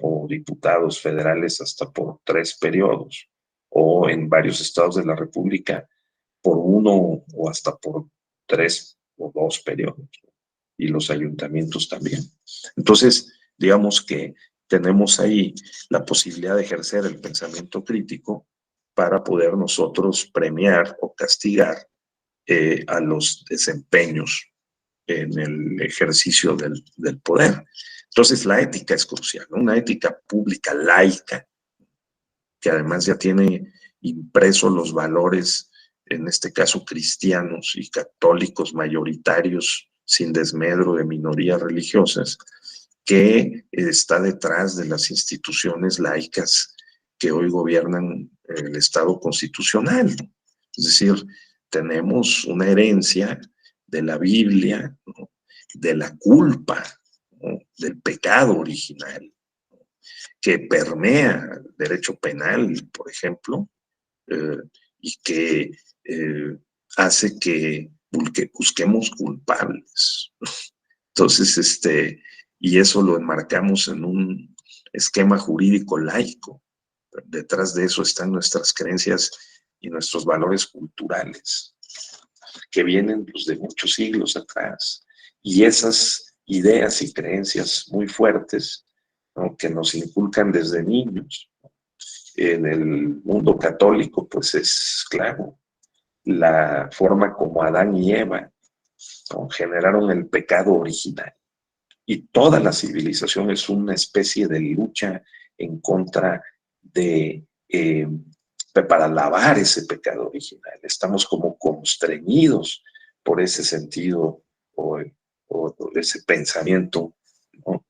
S1: o diputados federales hasta por 3 periodos, o en varios estados de la República por 1 o hasta por 3 o 2 periodos, y los ayuntamientos también. Entonces, digamos que tenemos ahí la posibilidad de ejercer el pensamiento crítico para poder nosotros premiar o castigar a los desempeños en el ejercicio del poder. Entonces, la ética es crucial, ¿no? Una ética pública, laica, que además ya tiene impresos los valores, en este caso cristianos y católicos mayoritarios, sin desmedro de minorías religiosas, que está detrás de las instituciones laicas que hoy gobiernan el Estado constitucional. Es decir, tenemos una herencia de la Biblia, ¿no?, de la culpa, ¿no?, del pecado original, que permea el derecho penal, por ejemplo, y que hace que busquemos culpables. Entonces, y eso lo enmarcamos en un esquema jurídico laico. Detrás de eso están nuestras creencias y nuestros valores culturales, que vienen pues, de muchos siglos atrás. Y esas ideas y creencias muy fuertes, ¿no?, que nos inculcan desde niños. En el mundo católico, pues es claro, la forma como Adán y Eva, ¿no?, generaron el pecado original. Y toda la civilización es una especie de lucha en contra de, para lavar ese pecado original. Estamos como constreñidos por ese sentido o ese pensamiento, ¿no?,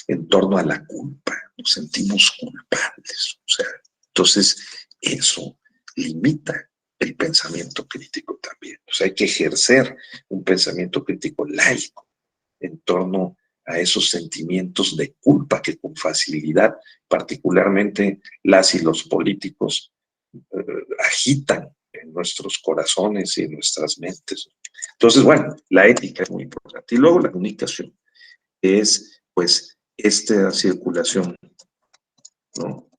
S1: en torno a la culpa. Nos sentimos culpables. O sea, entonces eso limita el pensamiento crítico también. O sea, hay que ejercer un pensamiento crítico laico en torno a esos sentimientos de culpa que con facilidad, particularmente las y los políticos, agitan en nuestros corazones y en nuestras mentes. Entonces, bueno, la ética es muy importante. Y luego la comunicación es, pues, esta circulación, ¿no?,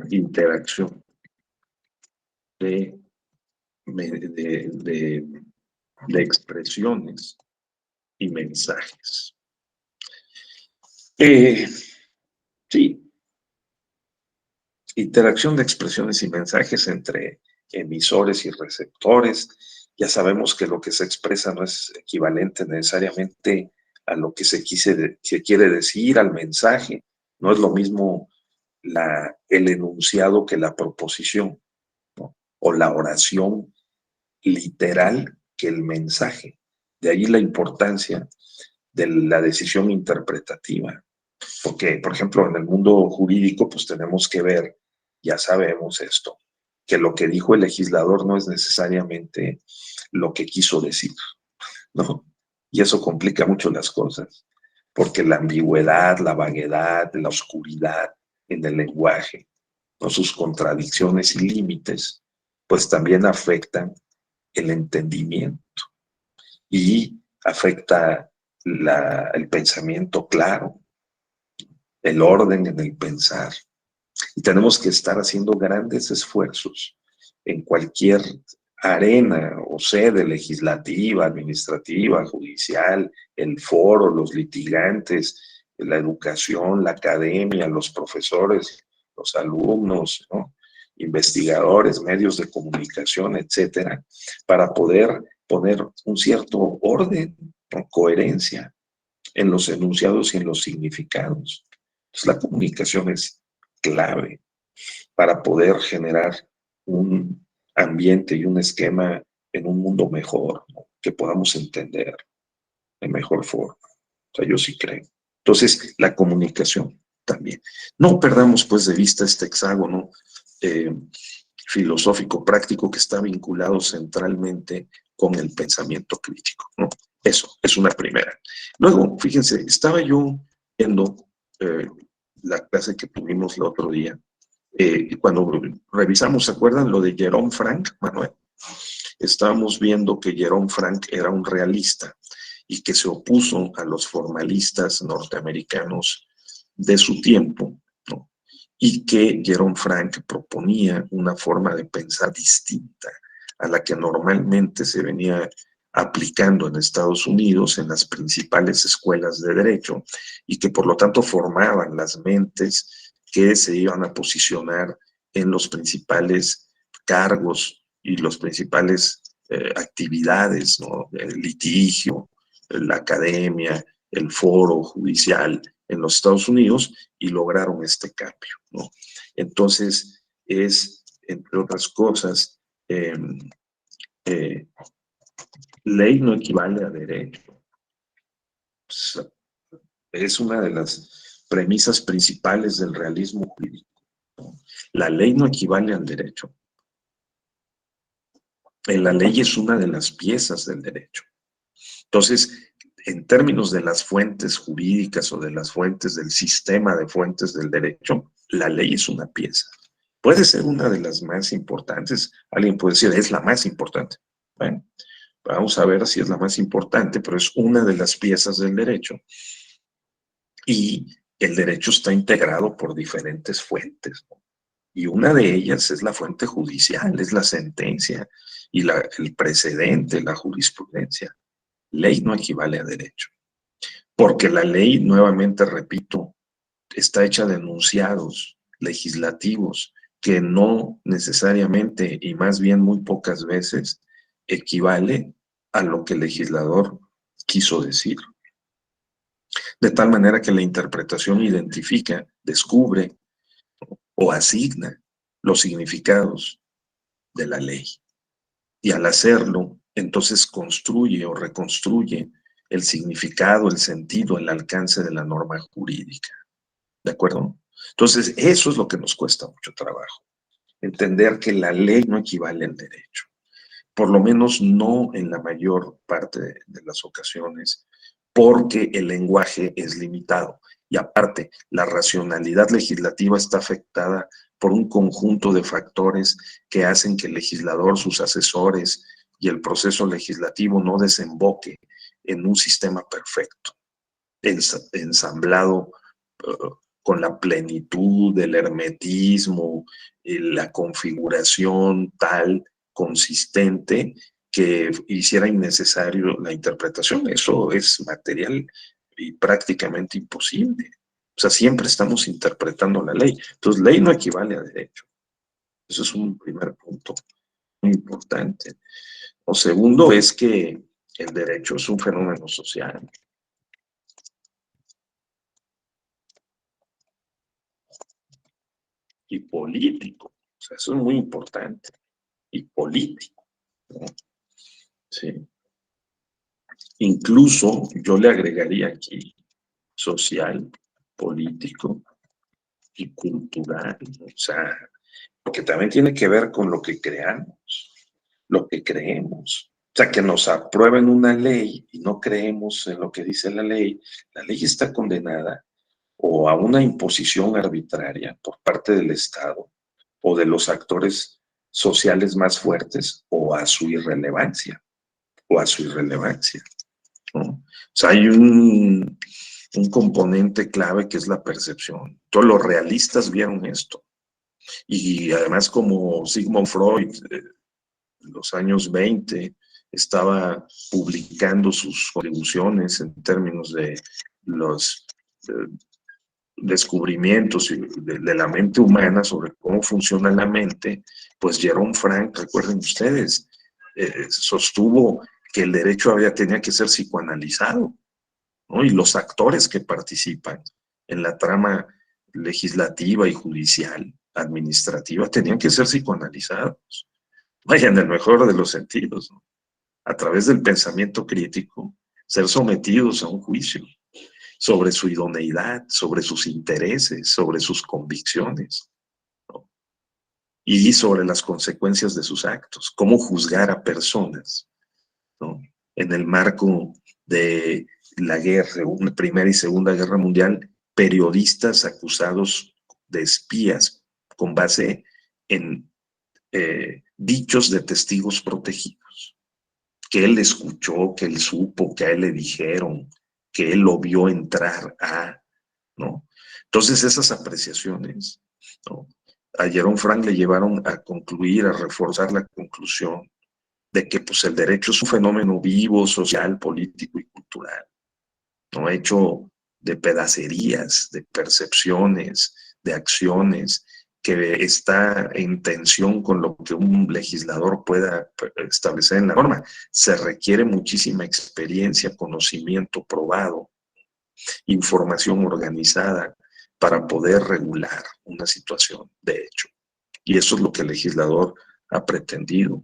S1: interacción de, de expresiones y mensajes. Sí, interacción de expresiones y mensajes entre emisores y receptores. Ya sabemos que lo que se expresa no es equivalente necesariamente a lo que se quiere decir, al mensaje. No es lo mismo el enunciado que la proposición, ¿no?, o la oración literal que el mensaje. De ahí la importancia de la decisión interpretativa. Porque, por ejemplo, en el mundo jurídico, pues tenemos que ver, ya sabemos esto, que lo que dijo el legislador no es necesariamente lo que quiso decir, ¿no? Y eso complica mucho las cosas, porque la ambigüedad, la vaguedad, la oscuridad en el lenguaje, ¿no?, sus contradicciones y límites, pues también afectan el entendimiento y afecta el pensamiento claro, el orden en el pensar. Y tenemos que estar haciendo grandes esfuerzos en cualquier arena o sede legislativa, administrativa, judicial, el foro, los litigantes, la educación, la academia, los profesores, los alumnos, ¿no?, investigadores, medios de comunicación, etcétera, para poder poner un cierto orden, ¿no?, coherencia en los enunciados y en los significados. Entonces, la comunicación es clave para poder generar un ambiente y un esquema en un mundo mejor, ¿no?, que podamos entender de mejor forma. O sea, yo sí creo. Entonces, la comunicación también. No perdamos, pues, de vista este hexágono filosófico práctico que está vinculado centralmente con el pensamiento crítico, ¿no? Eso es una primera. Luego, fíjense, estaba yo viendo la clase que tuvimos el otro día, cuando revisamos, ¿se acuerdan lo de Jerome Frank, Manuel? Estábamos viendo que Jerome Frank era un realista y que se opuso a los formalistas norteamericanos de su tiempo, ¿no?, y que Jerome Frank proponía una forma de pensar distinta a la que normalmente se venía aplicando en Estados Unidos en las principales escuelas de derecho y que por lo tanto formaban las mentes que se iban a posicionar en los principales cargos y los principales actividades, ¿no?, el litigio, la academia, el foro judicial en los Estados Unidos, y lograron este cambio, ¿no? Entonces, es, entre otras cosas, ley no equivale a derecho. Es una de las premisas principales del realismo jurídico, ¿no? La ley no equivale al derecho. La ley es una de las piezas del derecho. Entonces, en términos de las fuentes jurídicas o de las fuentes del sistema de fuentes del derecho, la ley es una pieza. Puede ser una de las más importantes. Alguien puede decir, es la más importante. Bueno, vamos a ver si es la más importante, pero es una de las piezas del derecho. Y el derecho está integrado por diferentes fuentes, ¿no? Y una de ellas es la fuente judicial, es la sentencia y el precedente, la jurisprudencia. Ley no equivale a derecho, porque la ley, nuevamente repito, está hecha de enunciados legislativos que no necesariamente y más bien muy pocas veces equivale a lo que el legislador quiso decir. De tal manera que la interpretación identifica, descubre o asigna los significados de la ley. Y al hacerlo, entonces construye o reconstruye el significado, el sentido, el alcance de la norma jurídica. ¿De acuerdo? Entonces, eso es lo que nos cuesta mucho trabajo. Entender que la ley no equivale al derecho. Por lo menos no en la mayor parte de las ocasiones, porque el lenguaje es limitado. Y aparte, la racionalidad legislativa está afectada por un conjunto de factores que hacen que el legislador, sus asesores y el proceso legislativo no desemboque en un sistema perfecto, ensamblado con la plenitud del hermetismo, la configuración tal, consistente, que hiciera innecesario la interpretación. Eso es material y prácticamente imposible. O sea, siempre estamos interpretando la ley. Entonces, ley no equivale a derecho. Eso es un primer punto muy importante. Lo segundo es que el derecho es un fenómeno social. Y político. O sea, eso es muy importante. Y político, ¿no? Sí. Incluso yo le agregaría aquí social, político y cultural. O sea, porque también tiene que ver con lo que creamos, lo que creemos. O sea, que nos aprueben una ley y no creemos en lo que dice la ley está condenada o a una imposición arbitraria por parte del Estado o de los actores sociales más fuertes o a su irrelevancia, ¿no? O sea, hay un componente clave que es la percepción. Todos los realistas vieron esto. Y además como Sigmund Freud, en los años 20, estaba publicando sus contribuciones en términos de los descubrimientos de la mente humana sobre cómo funciona la mente, pues Jerome Frank, recuerden ustedes, sostuvo que el derecho tenía que ser psicoanalizado, ¿no? Y los actores que participan en la trama legislativa y judicial, administrativa, tenían que ser psicoanalizados. Vaya, en el mejor de los sentidos, ¿no? A través del pensamiento crítico, ser sometidos a un juicio sobre su idoneidad, sobre sus intereses, sobre sus convicciones, ¿no? Y sobre las consecuencias de sus actos, cómo juzgar a personas, ¿no? En el marco de la guerra, una Primera y Segunda Guerra Mundial, periodistas acusados de espías con base en dichos de testigos protegidos, que él escuchó, que él supo, que a él le dijeron, que él lo vio entrar a, ¿no? Entonces esas apreciaciones, ¿no?, a Jerome Frank le llevaron a concluir, a reforzar la conclusión de que pues el derecho es un fenómeno vivo, social, político y cultural, ¿no?, hecho de pedacerías, de percepciones, de acciones, que está en tensión con lo que un legislador pueda establecer en la norma. Se requiere muchísima experiencia, conocimiento probado, información organizada para poder regular una situación de hecho. Y eso es lo que el legislador ha pretendido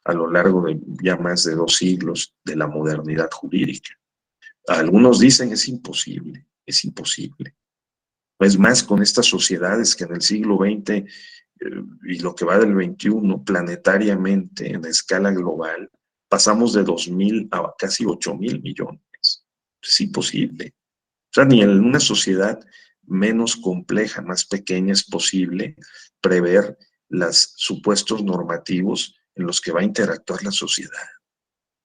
S1: a lo largo de ya más de 2 siglos de la modernidad jurídica. Algunos dicen es imposible, es imposible. Es más, con estas sociedades que en el siglo XX y lo que va del XXI, planetariamente, en escala global, pasamos de 2.000 a casi 8.000 millones. Es imposible. O sea, ni en una sociedad menos compleja, más pequeña, es posible prever los supuestos normativos en los que va a interactuar la sociedad,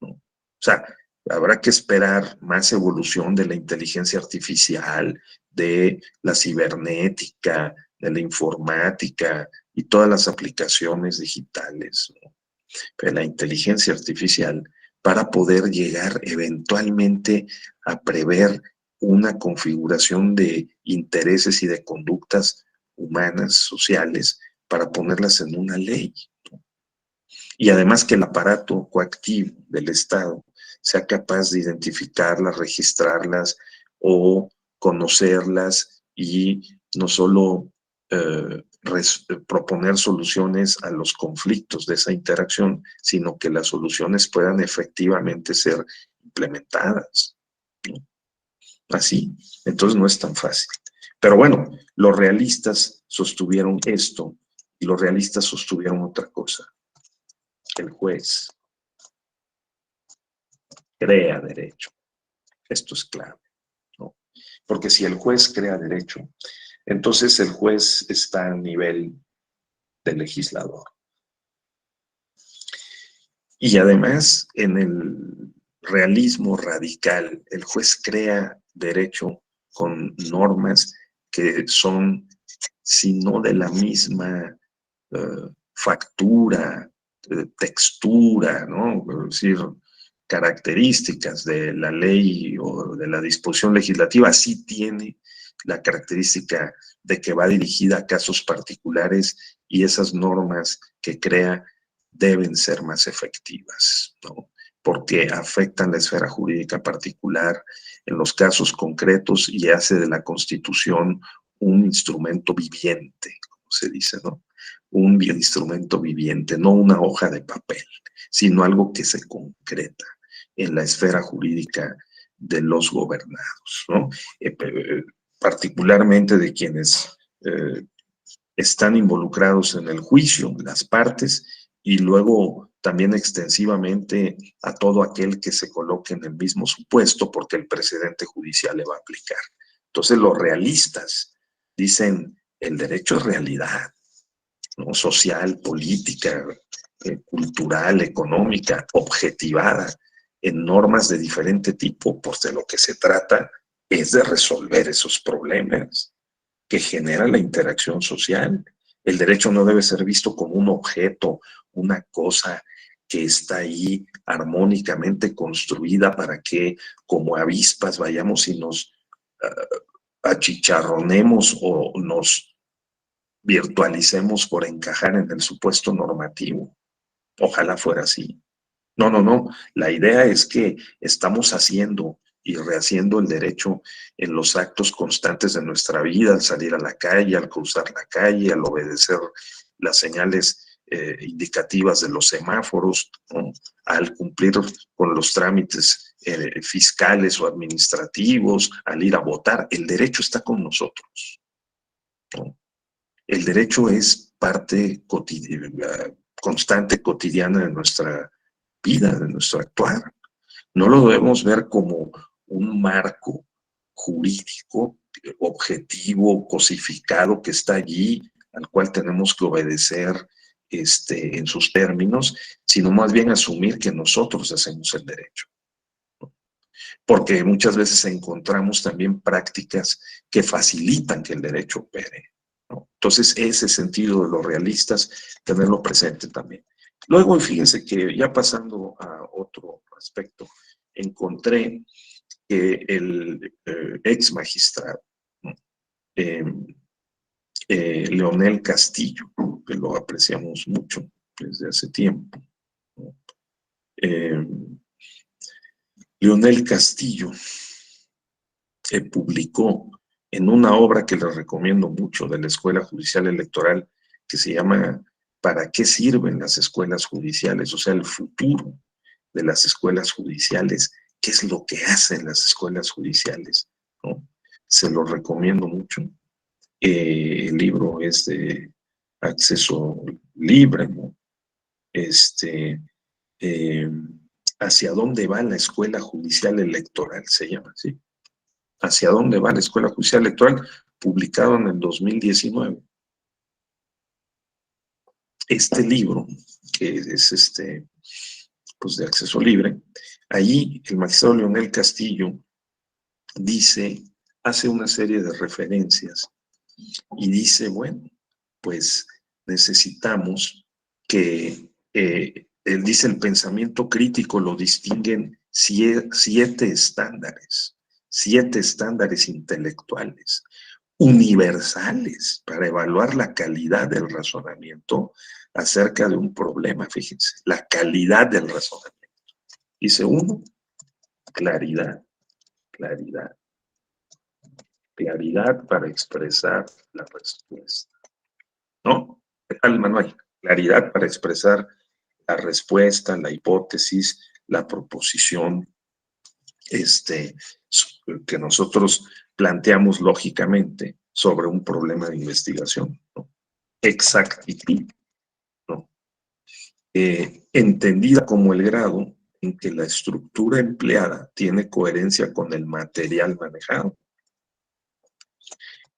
S1: ¿no? O sea, habrá que esperar más evolución de la inteligencia artificial, de la cibernética, de la informática y todas las aplicaciones digitales, ¿no? Pero la inteligencia artificial, para poder llegar eventualmente a prever una configuración de intereses y de conductas humanas, sociales, para ponerlas en una ley, ¿no? Y además que el aparato coactivo del Estado sea capaz de identificarlas, registrarlas o conocerlas y no solo proponer soluciones a los conflictos de esa interacción, sino que las soluciones puedan efectivamente ser implementadas, ¿no? Así. Entonces no es tan fácil. Pero bueno, los realistas sostuvieron esto y los realistas sostuvieron otra cosa. El juez crea derecho. Esto es clave, ¿no? Porque si el juez crea derecho, entonces el juez está a nivel del legislador. Y además, en el realismo radical, el juez crea derecho con normas que son, si no de la misma factura, textura, ¿no? Es decir, características de la ley o de la disposición legislativa, sí tiene la característica de que va dirigida a casos particulares y esas normas que crea deben ser más efectivas, ¿no? Porque afectan la esfera jurídica particular en los casos concretos y hace de la Constitución un instrumento viviente, como se dice, ¿no? Un instrumento viviente, no una hoja de papel, sino algo que se concreta en la esfera jurídica de los gobernados, ¿no? Particularmente de quienes están involucrados en el juicio, las partes, y luego también extensivamente a todo aquel que se coloque en el mismo supuesto, porque el precedente judicial le va a aplicar. Entonces los realistas dicen, el derecho es realidad, ¿no? Social, política, cultural, económica, objetivada, en normas de diferente tipo, pues de lo que se trata es de resolver esos problemas que genera la interacción social. El derecho no debe ser visto como un objeto, una cosa que está ahí armónicamente construida para que como avispas vayamos y nos achicharronemos o nos virtualicemos por encajar en el supuesto normativo. Ojalá fuera así. No, no, no. La idea es que estamos haciendo y rehaciendo el derecho en los actos constantes de nuestra vida, al salir a la calle, al cruzar la calle, al obedecer las señales indicativas de los semáforos, ¿no? Al cumplir con los trámites fiscales o administrativos, al ir a votar. El derecho está con nosotros, ¿no? El derecho es parte constante, cotidiana de nuestra vida, de nuestro actuar. No lo debemos ver como un marco jurídico, objetivo, cosificado, que está allí, al cual tenemos que obedecer en sus términos, sino más bien asumir que nosotros hacemos el derecho. Porque muchas veces encontramos también prácticas que facilitan que el derecho opere, ¿no? Entonces, ese sentido de los realistas, tenerlo presente también. Luego, fíjense que ya pasando a otro aspecto, encontré que el ex magistrado, ¿no? Leonel Castillo, que lo apreciamos mucho desde hace tiempo, ¿no? Leonel Castillo publicó en una obra que les recomiendo mucho de la Escuela Judicial Electoral, que se llama ¿Para qué sirven las escuelas judiciales? O sea, el futuro de las escuelas judiciales, qué es lo que hacen las escuelas judiciales, ¿no? Se lo recomiendo mucho. El libro es de acceso libre, ¿no? Eh, ¿Hacia dónde va la Escuela Judicial Electoral? Se llama así. ¿Hacia dónde va la Escuela Judicial Electoral? Publicado en el 2019. Este libro, que es pues de acceso libre, ahí el magistrado Leonel Castillo dice, hace una serie de referencias y dice, bueno, pues necesitamos que, él dice, el pensamiento crítico lo distinguen siete estándares intelectuales universales para evaluar la calidad del razonamiento acerca de un problema, fíjense, la calidad del razonamiento. Dice uno, claridad, claridad, claridad para expresar la respuesta. ¿No? ¿Qué tal, Manuel? Claridad para expresar la respuesta, la hipótesis, la proposición, que nosotros planteamos lógicamente sobre un problema de investigación, ¿no? Exactitud, ¿no? Entendida como el grado en que la estructura empleada tiene coherencia con el material manejado,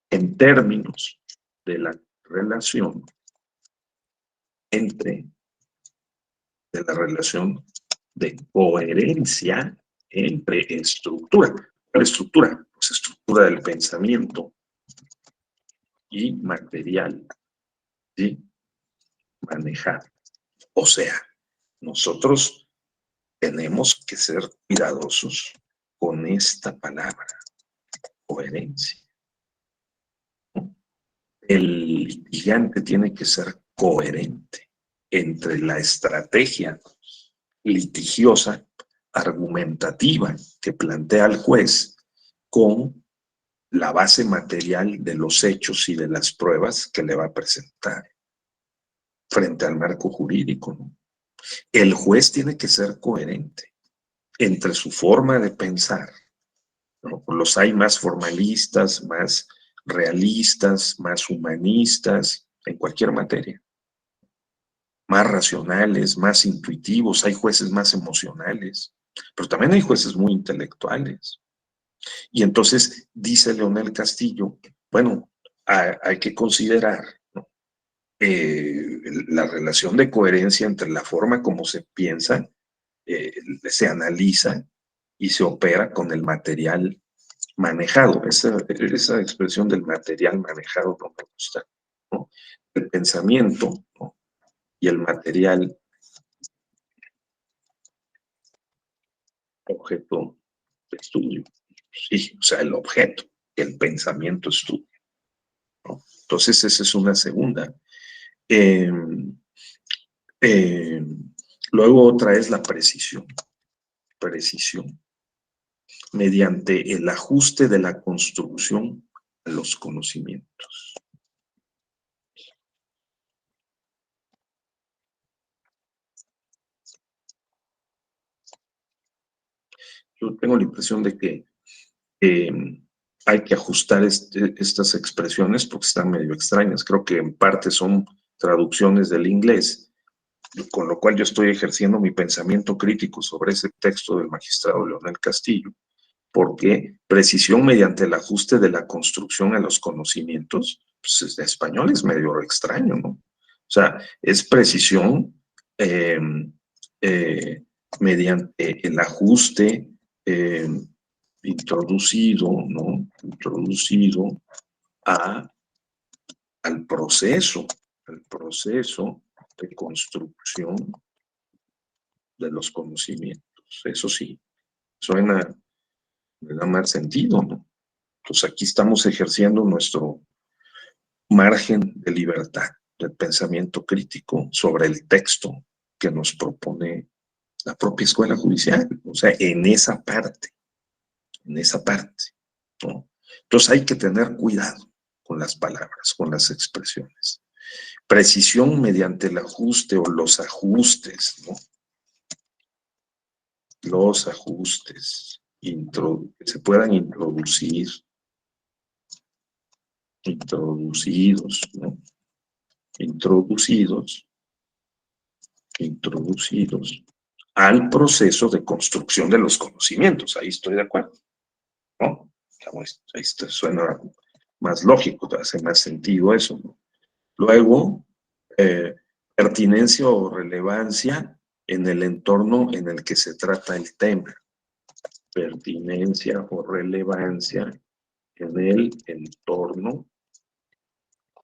S1: en términos de la relación de coherencia entre estructura. ¿Cuál estructura? Pues estructura del pensamiento y material, ¿sí? Manejar. O sea, nosotros tenemos que ser cuidadosos con esta palabra, coherencia. El litigante tiene que ser coherente entre la estrategia litigiosa, argumentativa que plantea el juez con la base material de los hechos y de las pruebas que le va a presentar frente al marco jurídico, ¿no? El juez tiene que ser coherente entre su forma de pensar, ¿no? Los hay más formalistas, más realistas, más humanistas, en cualquier materia, más racionales, más intuitivos, hay jueces más emocionales, pero también hay jueces muy intelectuales. Y entonces dice Leonel Castillo, bueno, hay que considerar, ¿no? La relación de coherencia entre la forma como se piensa, se analiza y se opera con el material manejado. Esa expresión del material manejado no me gusta, ¿no? El pensamiento, ¿no? Y el material objeto de estudio. Sí, o sea, el objeto, el pensamiento estudio, ¿no? Entonces, esa es una segunda. Eh, eh, Luego otra es la precisión. Precisión. Mediante el ajuste de la construcción a los conocimientos. Yo tengo la impresión de que hay que ajustar estas expresiones porque están medio extrañas. Creo que en parte son traducciones del inglés, con lo cual yo estoy ejerciendo mi pensamiento crítico sobre ese texto del magistrado Leonel Castillo, porque precisión mediante el ajuste de la construcción a los conocimientos, pues en español es medio extraño, ¿no? O sea, es precisión eh, mediante el ajuste introducido, ¿no? Introducido al proceso de construcción de los conocimientos. Eso sí, suena, me da más sentido, ¿no? Entonces aquí estamos ejerciendo nuestro margen de libertad del pensamiento crítico sobre el texto que nos propone la propia escuela judicial, o sea, en esa parte, ¿no? Entonces hay que tener cuidado con las palabras, con las expresiones. Precisión mediante el ajuste o los ajustes, ¿no? Los ajustes que se puedan introducidos, ¿no? Introducidos al proceso de construcción de los conocimientos. Ahí estoy de acuerdo, ¿no? Ahí suena más lógico, hace más sentido eso, ¿no? Luego, pertinencia o relevancia en el entorno en el que se trata el tema. Pertinencia o relevancia en el entorno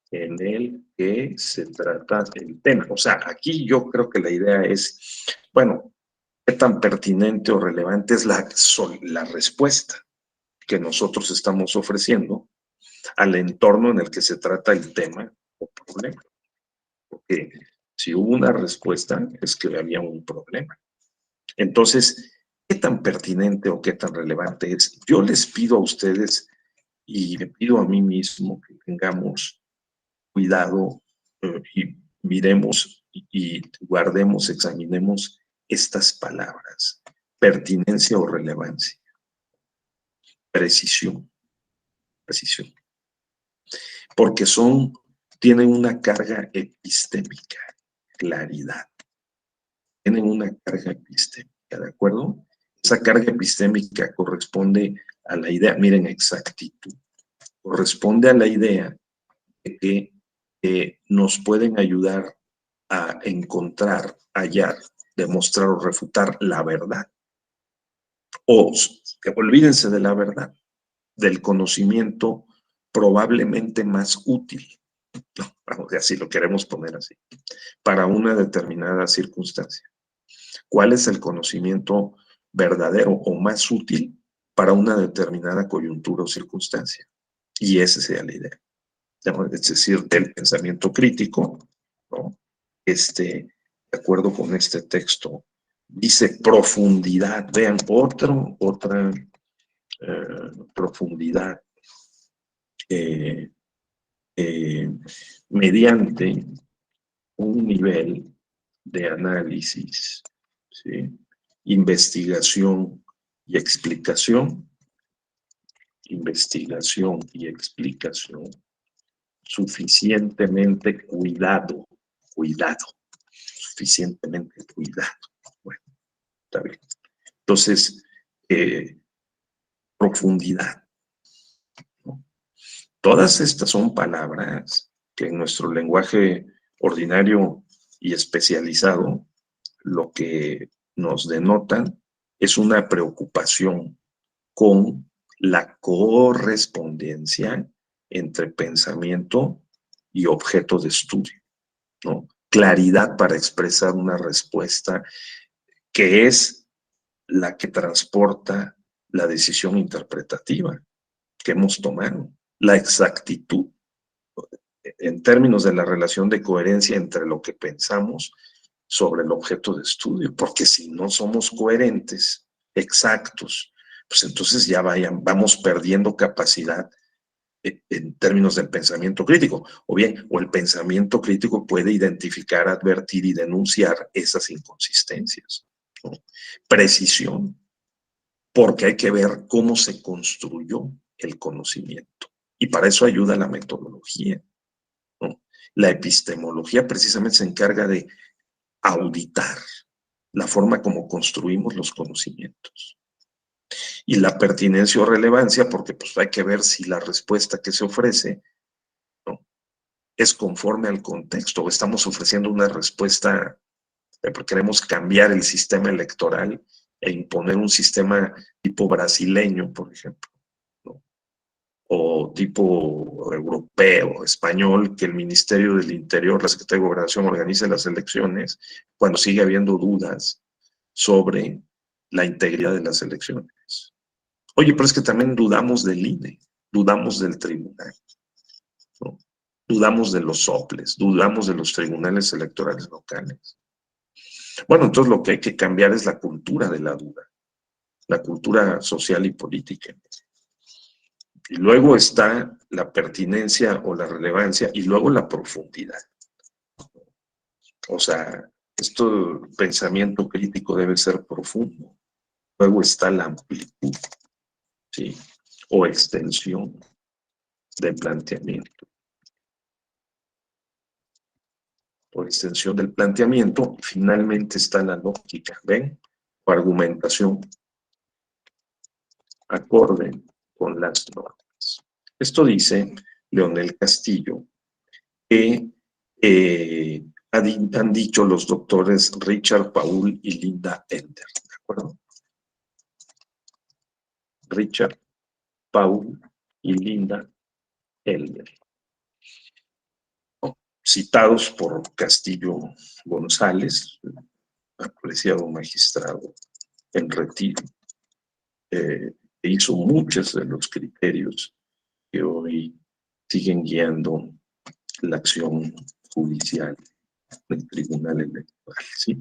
S1: en el que se trata el tema. O sea, aquí yo creo que la idea es, bueno, ¿qué tan pertinente o relevante es la respuesta que nosotros estamos ofreciendo al entorno en el que se trata el tema o problema? Porque si hubo una respuesta, es que había un problema. Entonces, ¿qué tan pertinente o qué tan relevante es? Yo les pido a ustedes y me pido a mí mismo que tengamos cuidado y miremos y guardemos, examinemos estas palabras: pertinencia o relevancia, precisión, precisión, porque tienen una carga epistémica, claridad, tienen una carga epistémica, ¿de acuerdo? Esa carga epistémica corresponde a la idea, miren, exactitud, corresponde a la idea de que nos pueden ayudar a encontrar, hallar, demostrar o refutar la verdad. O olvídense de la verdad, del conocimiento probablemente más útil, no, así lo queremos poner así, para una determinada circunstancia. ¿Cuál es el conocimiento verdadero o más útil para una determinada coyuntura o circunstancia? Y esa sería la idea. Es decir, del pensamiento crítico, ¿no? De acuerdo con este texto, dice profundidad. Vean, otra profundidad mediante un nivel de análisis, ¿sí? Investigación y explicación, suficientemente suficientemente cuidado. Bueno, está bien. Entonces, profundidad, ¿no? Todas estas son palabras que en nuestro lenguaje ordinario y especializado lo que nos denotan es una preocupación con la correspondencia entre pensamiento y objeto de estudio, ¿no? Claridad para expresar una respuesta que es la que transporta la decisión interpretativa que hemos tomado, la exactitud en términos de la relación de coherencia entre lo que pensamos sobre el objeto de estudio, porque si no somos coherentes, exactos, pues entonces ya vamos perdiendo capacidad en términos del pensamiento crítico, o el pensamiento crítico puede identificar, advertir y denunciar esas inconsistencias, ¿no? Precisión, porque hay que ver cómo se construyó el conocimiento, y para eso ayuda la metodología, ¿no? La epistemología precisamente se encarga de auditar la forma como construimos los conocimientos. Y la pertinencia o relevancia, porque pues hay que ver si la respuesta que se ofrece, ¿no?, es conforme al contexto, o estamos ofreciendo una respuesta porque queremos cambiar el sistema electoral e imponer un sistema tipo brasileño, por ejemplo, ¿no?, o tipo europeo, español, que el Ministerio del Interior, la Secretaría de Gobernación organice las elecciones cuando sigue habiendo dudas sobre la integridad de las elecciones. Oye, pero es que también dudamos del INE, dudamos del tribunal, ¿no? Dudamos de los soples, dudamos de los tribunales electorales locales. Bueno, entonces lo que hay que cambiar es la cultura de la duda, la cultura social y política. Y luego está la pertinencia o la relevancia, y luego la profundidad. O sea, pensamiento crítico debe ser profundo. Luego está la amplitud, ¿sí?, o extensión del planteamiento. Por extensión del planteamiento, finalmente está la lógica. ¿Ven? o argumentación acorde con las normas. Esto dice Leonel Castillo, que han dicho los doctores Richard Paul y Linda Elder, ¿de acuerdo? Richard Paul y Linda Elder, citados por Castillo González, apreciado magistrado en retiro, que hizo muchos de los criterios que hoy siguen guiando la acción judicial del Tribunal Electoral, ¿sí?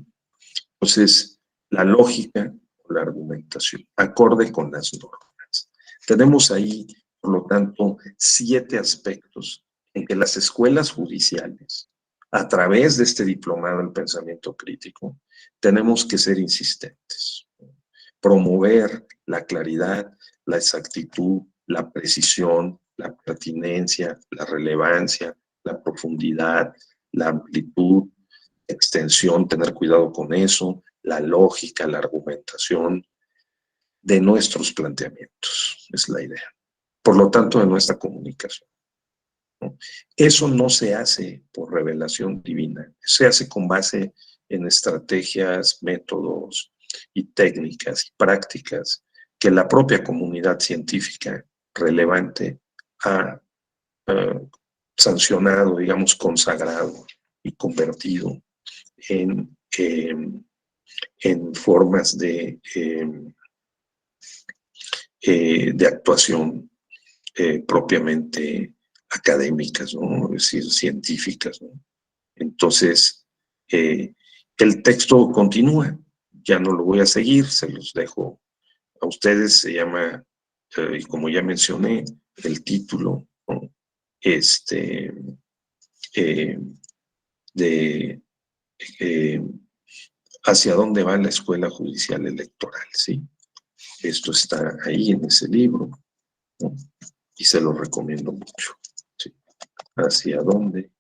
S1: Entonces, la lógica o la argumentación, acorde con las normas. Tenemos ahí, por lo tanto, 7 aspectos en que las escuelas judiciales, a través de este diplomado en pensamiento crítico, tenemos que ser insistentes. Promover la claridad, la exactitud, la precisión, la pertinencia, la relevancia, la profundidad, la amplitud, extensión, tener cuidado con eso, la lógica, la argumentación de nuestros planteamientos, es la idea. Por lo tanto, de nuestra comunicación, ¿no? Eso no se hace por revelación divina, se hace con base en estrategias, métodos y técnicas y prácticas que la propia comunidad científica relevante ha sancionado, digamos, consagrado y convertido en formas de actuación propiamente académicas, ¿no? Es decir, científicas, ¿no? Entonces, el texto continúa, ya no lo voy a seguir, se los dejo a ustedes, se llama, como ya mencioné, el título, ¿no? De hacia dónde va la escuela judicial electoral, ¿sí? Esto está ahí en ese libro, ¿no? Y se lo recomiendo mucho, ¿sí? Hacia dónde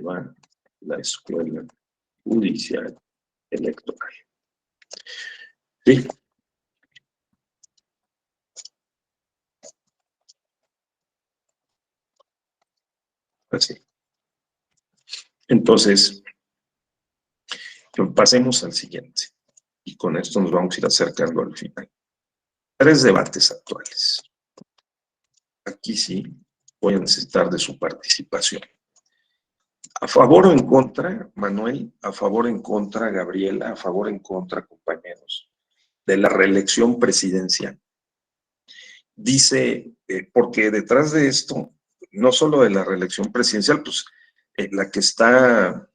S1: va la escuela judicial electoral, ¿sí? Así. Entonces, pasemos al siguiente. Y con esto nos vamos a ir acercando al final. 3 debates actuales. Aquí sí voy a necesitar de su participación. ¿A favor o en contra, Manuel? ¿A favor o en contra, Gabriela? ¿A favor o en contra, compañeros? De la reelección presidencial. Dice, porque detrás de esto, no solo de la reelección presidencial, pues la que está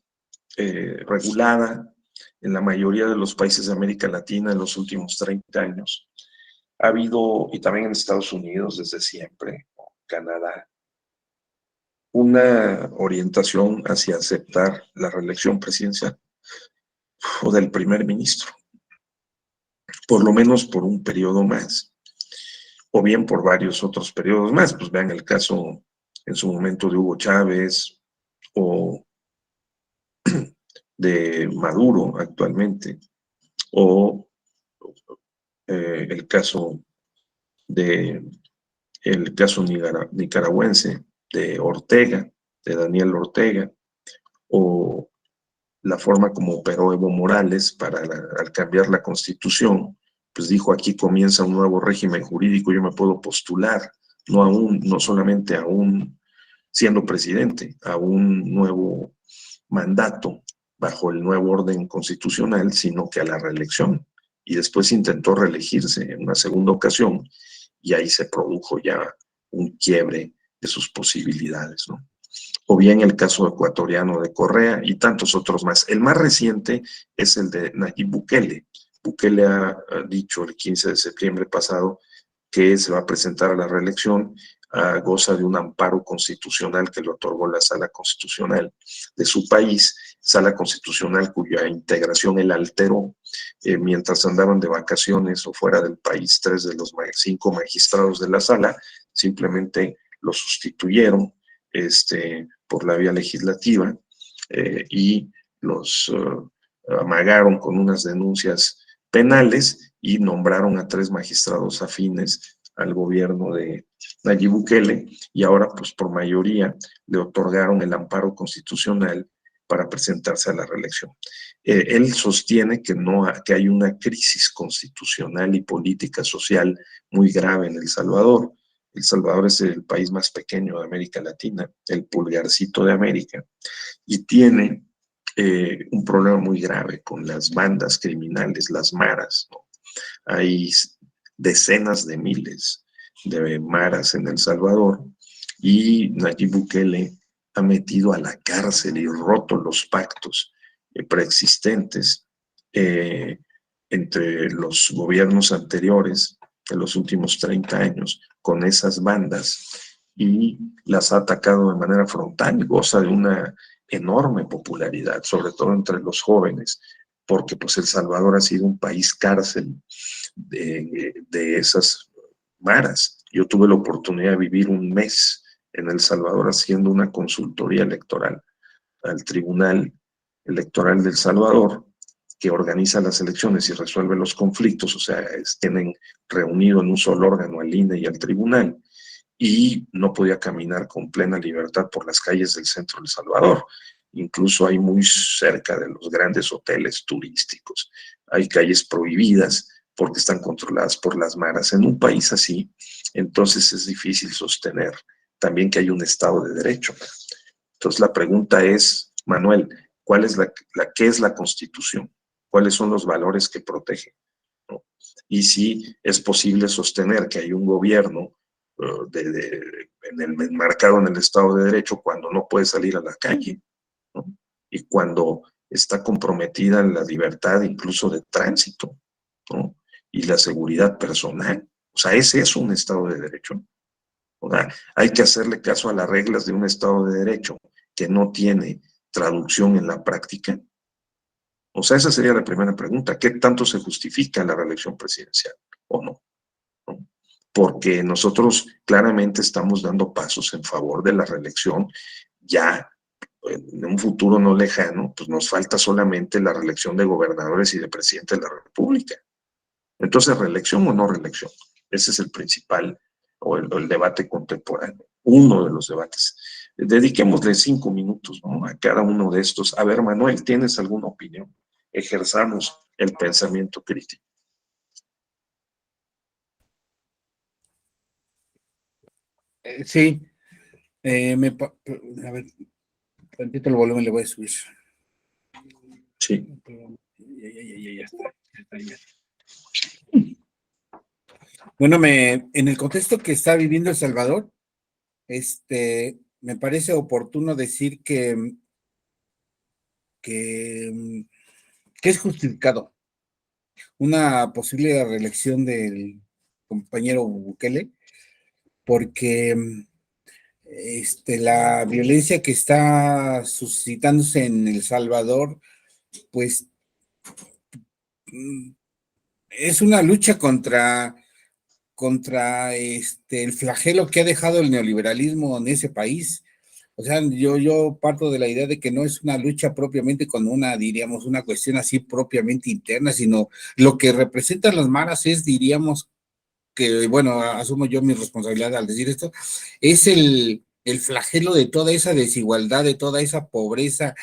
S1: regulada en la mayoría de los países de América Latina en los últimos 30 años, ha habido, y también en Estados Unidos desde siempre, Canadá, una orientación hacia aceptar la reelección presidencial o del primer ministro, por lo menos por un periodo más, o bien por varios otros periodos más. Pues vean el caso en su momento de Hugo Chávez o de Maduro actualmente, o el caso nicaragüense de Ortega, de Daniel Ortega, o la forma como operó Evo Morales al cambiar la Constitución, pues dijo, aquí comienza un nuevo régimen jurídico, yo me puedo postular, no solamente aún siendo presidente, a un nuevo mandato bajo el nuevo orden constitucional, sino que a la reelección. Y después intentó reelegirse en una segunda ocasión y ahí se produjo ya un quiebre de sus posibilidades, ¿no? O bien el caso ecuatoriano de Correa y tantos otros más. El más reciente es el de Nayib Bukele. Bukele ha dicho el 15 de septiembre pasado que se va a presentar a la reelección, goza de un amparo constitucional que le otorgó la Sala Constitucional de su país, Sala Constitucional cuya integración él alteró mientras andaban de vacaciones o fuera del país. 3 de los 5 magistrados de la Sala simplemente lo sustituyeron por la vía legislativa y los amagaron con unas denuncias penales y nombraron a 3 magistrados afines al gobierno de Nayib Bukele, y ahora pues por mayoría le otorgaron el amparo constitucional para presentarse a la reelección. Él sostiene que hay una crisis constitucional y política social muy grave en El Salvador. El Salvador es el país más pequeño de América Latina, el pulgarcito de América, y tiene un problema muy grave con las bandas criminales, las maras, ¿no? Hay decenas de miles de maras en El Salvador, y Nayib Bukele ha metido a la cárcel y roto los pactos preexistentes entre los gobiernos anteriores de los últimos 30 años con esas bandas, y las ha atacado de manera frontal y goza de una enorme popularidad, sobre todo entre los jóvenes, porque pues El Salvador ha sido un país cárcel de esas maras. Yo tuve la oportunidad de vivir un mes en El Salvador haciendo una consultoría electoral al Tribunal Electoral del Salvador, que organiza las elecciones y resuelve los conflictos, o sea, tienen reunido en un solo órgano al INE y al tribunal, y no podía caminar con plena libertad por las calles del centro de El Salvador. Incluso hay muy cerca de los grandes hoteles turísticos, hay calles prohibidas porque están controladas por las maras. En un país así, entonces es difícil sostener también que hay un Estado de Derecho. Entonces la pregunta es, Manuel, ¿cuál es qué es la Constitución? ¿Cuáles son los valores que protege? ¿No? Y si es posible sostener que hay un gobierno enmarcado en el Estado de Derecho cuando no puede salir a la calle, ¿no? Y cuando está comprometida en la libertad incluso de tránsito, ¿no? Y la seguridad personal. O sea, ese es un Estado de Derecho. O sea, hay que hacerle caso a las reglas de un Estado de Derecho que no tiene traducción en la práctica. O sea, esa sería la primera pregunta. ¿Qué tanto se justifica la reelección presidencial o no? ¿No? Porque nosotros claramente estamos dando pasos en favor de la reelección ya en un futuro no lejano, pues nos falta solamente la reelección de gobernadores y de presidente de la República. Entonces, ¿reelección o no reelección? Ese es el principal o el debate contemporáneo, uno de los debates. Dediquémosle 5 minutos, ¿no?, a cada uno de estos. A ver, Manuel, ¿tienes alguna opinión? Ejerzamos el pensamiento crítico.
S3: Sí, a ver, tantito el volumen le voy a subir.
S1: Sí.
S3: Ya está. Bueno, en el contexto que está viviendo El Salvador, me parece oportuno decir que es justificado una posible reelección del compañero Bukele, porque la violencia que está suscitándose en El Salvador, pues es una lucha contra el flagelo que ha dejado el neoliberalismo en ese país. O sea, yo parto de la idea de que no es una lucha propiamente con diríamos, una cuestión así propiamente interna, sino lo que representan las maras es, diríamos, que, bueno, asumo yo mi responsabilidad al decir esto, es el flagelo de toda esa desigualdad, de toda esa pobreza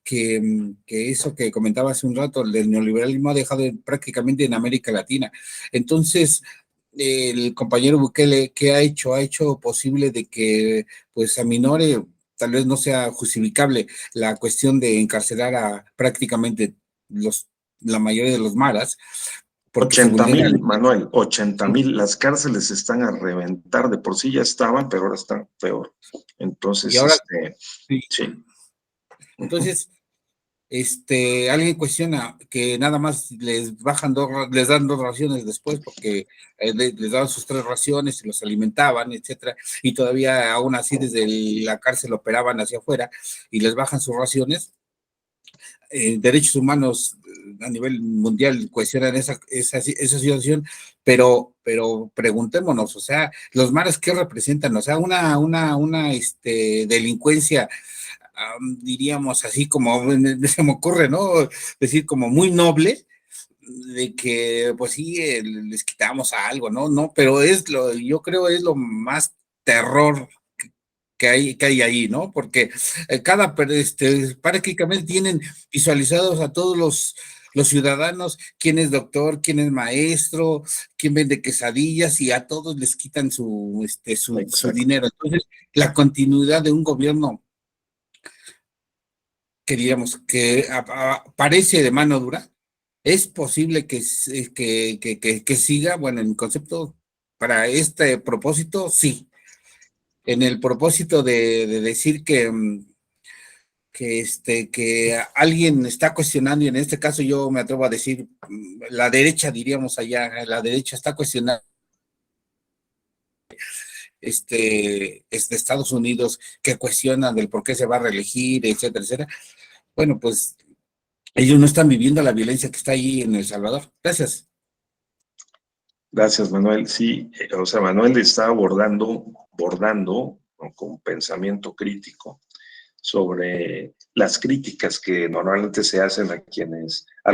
S3: que eso que comentaba hace un rato, el neoliberalismo ha dejado prácticamente en América Latina. Entonces, el compañero Bukele, ¿qué ha hecho? Ha hecho posible de que, pues, aminore, tal vez no sea justificable la cuestión de encarcelar a prácticamente la mayoría de los maras, porque se
S1: 80,000,
S3: vulneran.
S1: Manuel, 80,000. Las cárceles están a reventar, de por sí ya estaban, pero ahora están peor.
S3: Y
S1: Entonces,
S3: ahora, sí.
S1: sí.
S3: Entonces, alguien cuestiona que nada más les dan 2 raciones después, porque les daban sus 3 raciones y los alimentaban, etcétera, y todavía aún así desde la cárcel operaban hacia afuera y les bajan sus raciones. Derechos humanos a nivel mundial cuestionan esa situación, pero preguntémonos, o sea, los mares, ¿qué representan? O sea, una delincuencia diríamos así como, se me ocurre, ¿no? Decir como muy noble, de que pues sí, les quitamos algo, ¿no? No, pero yo creo es lo más terror que hay ahí, ¿no? Porque prácticamente tienen visualizados a todos los ciudadanos, quién es doctor, quién es maestro, quién vende quesadillas, y a todos les quitan su dinero. Entonces, la continuidad de un gobierno que digamos que parece de mano dura, es posible que siga, bueno, en concepto, para este propósito, sí. En el propósito de decir que alguien está cuestionando, y en este caso yo me atrevo a decir, la derecha, diríamos allá, la derecha está cuestionando Estados Unidos, que cuestionan del por qué se va a reelegir, etcétera, etcétera. Bueno, pues ellos no están viviendo la violencia que está ahí en El Salvador. Gracias.
S1: Gracias, Manuel. Sí, o sea, Manuel está abordando, ¿no?, con pensamiento crítico sobre las críticas que normalmente se hacen a quienes, a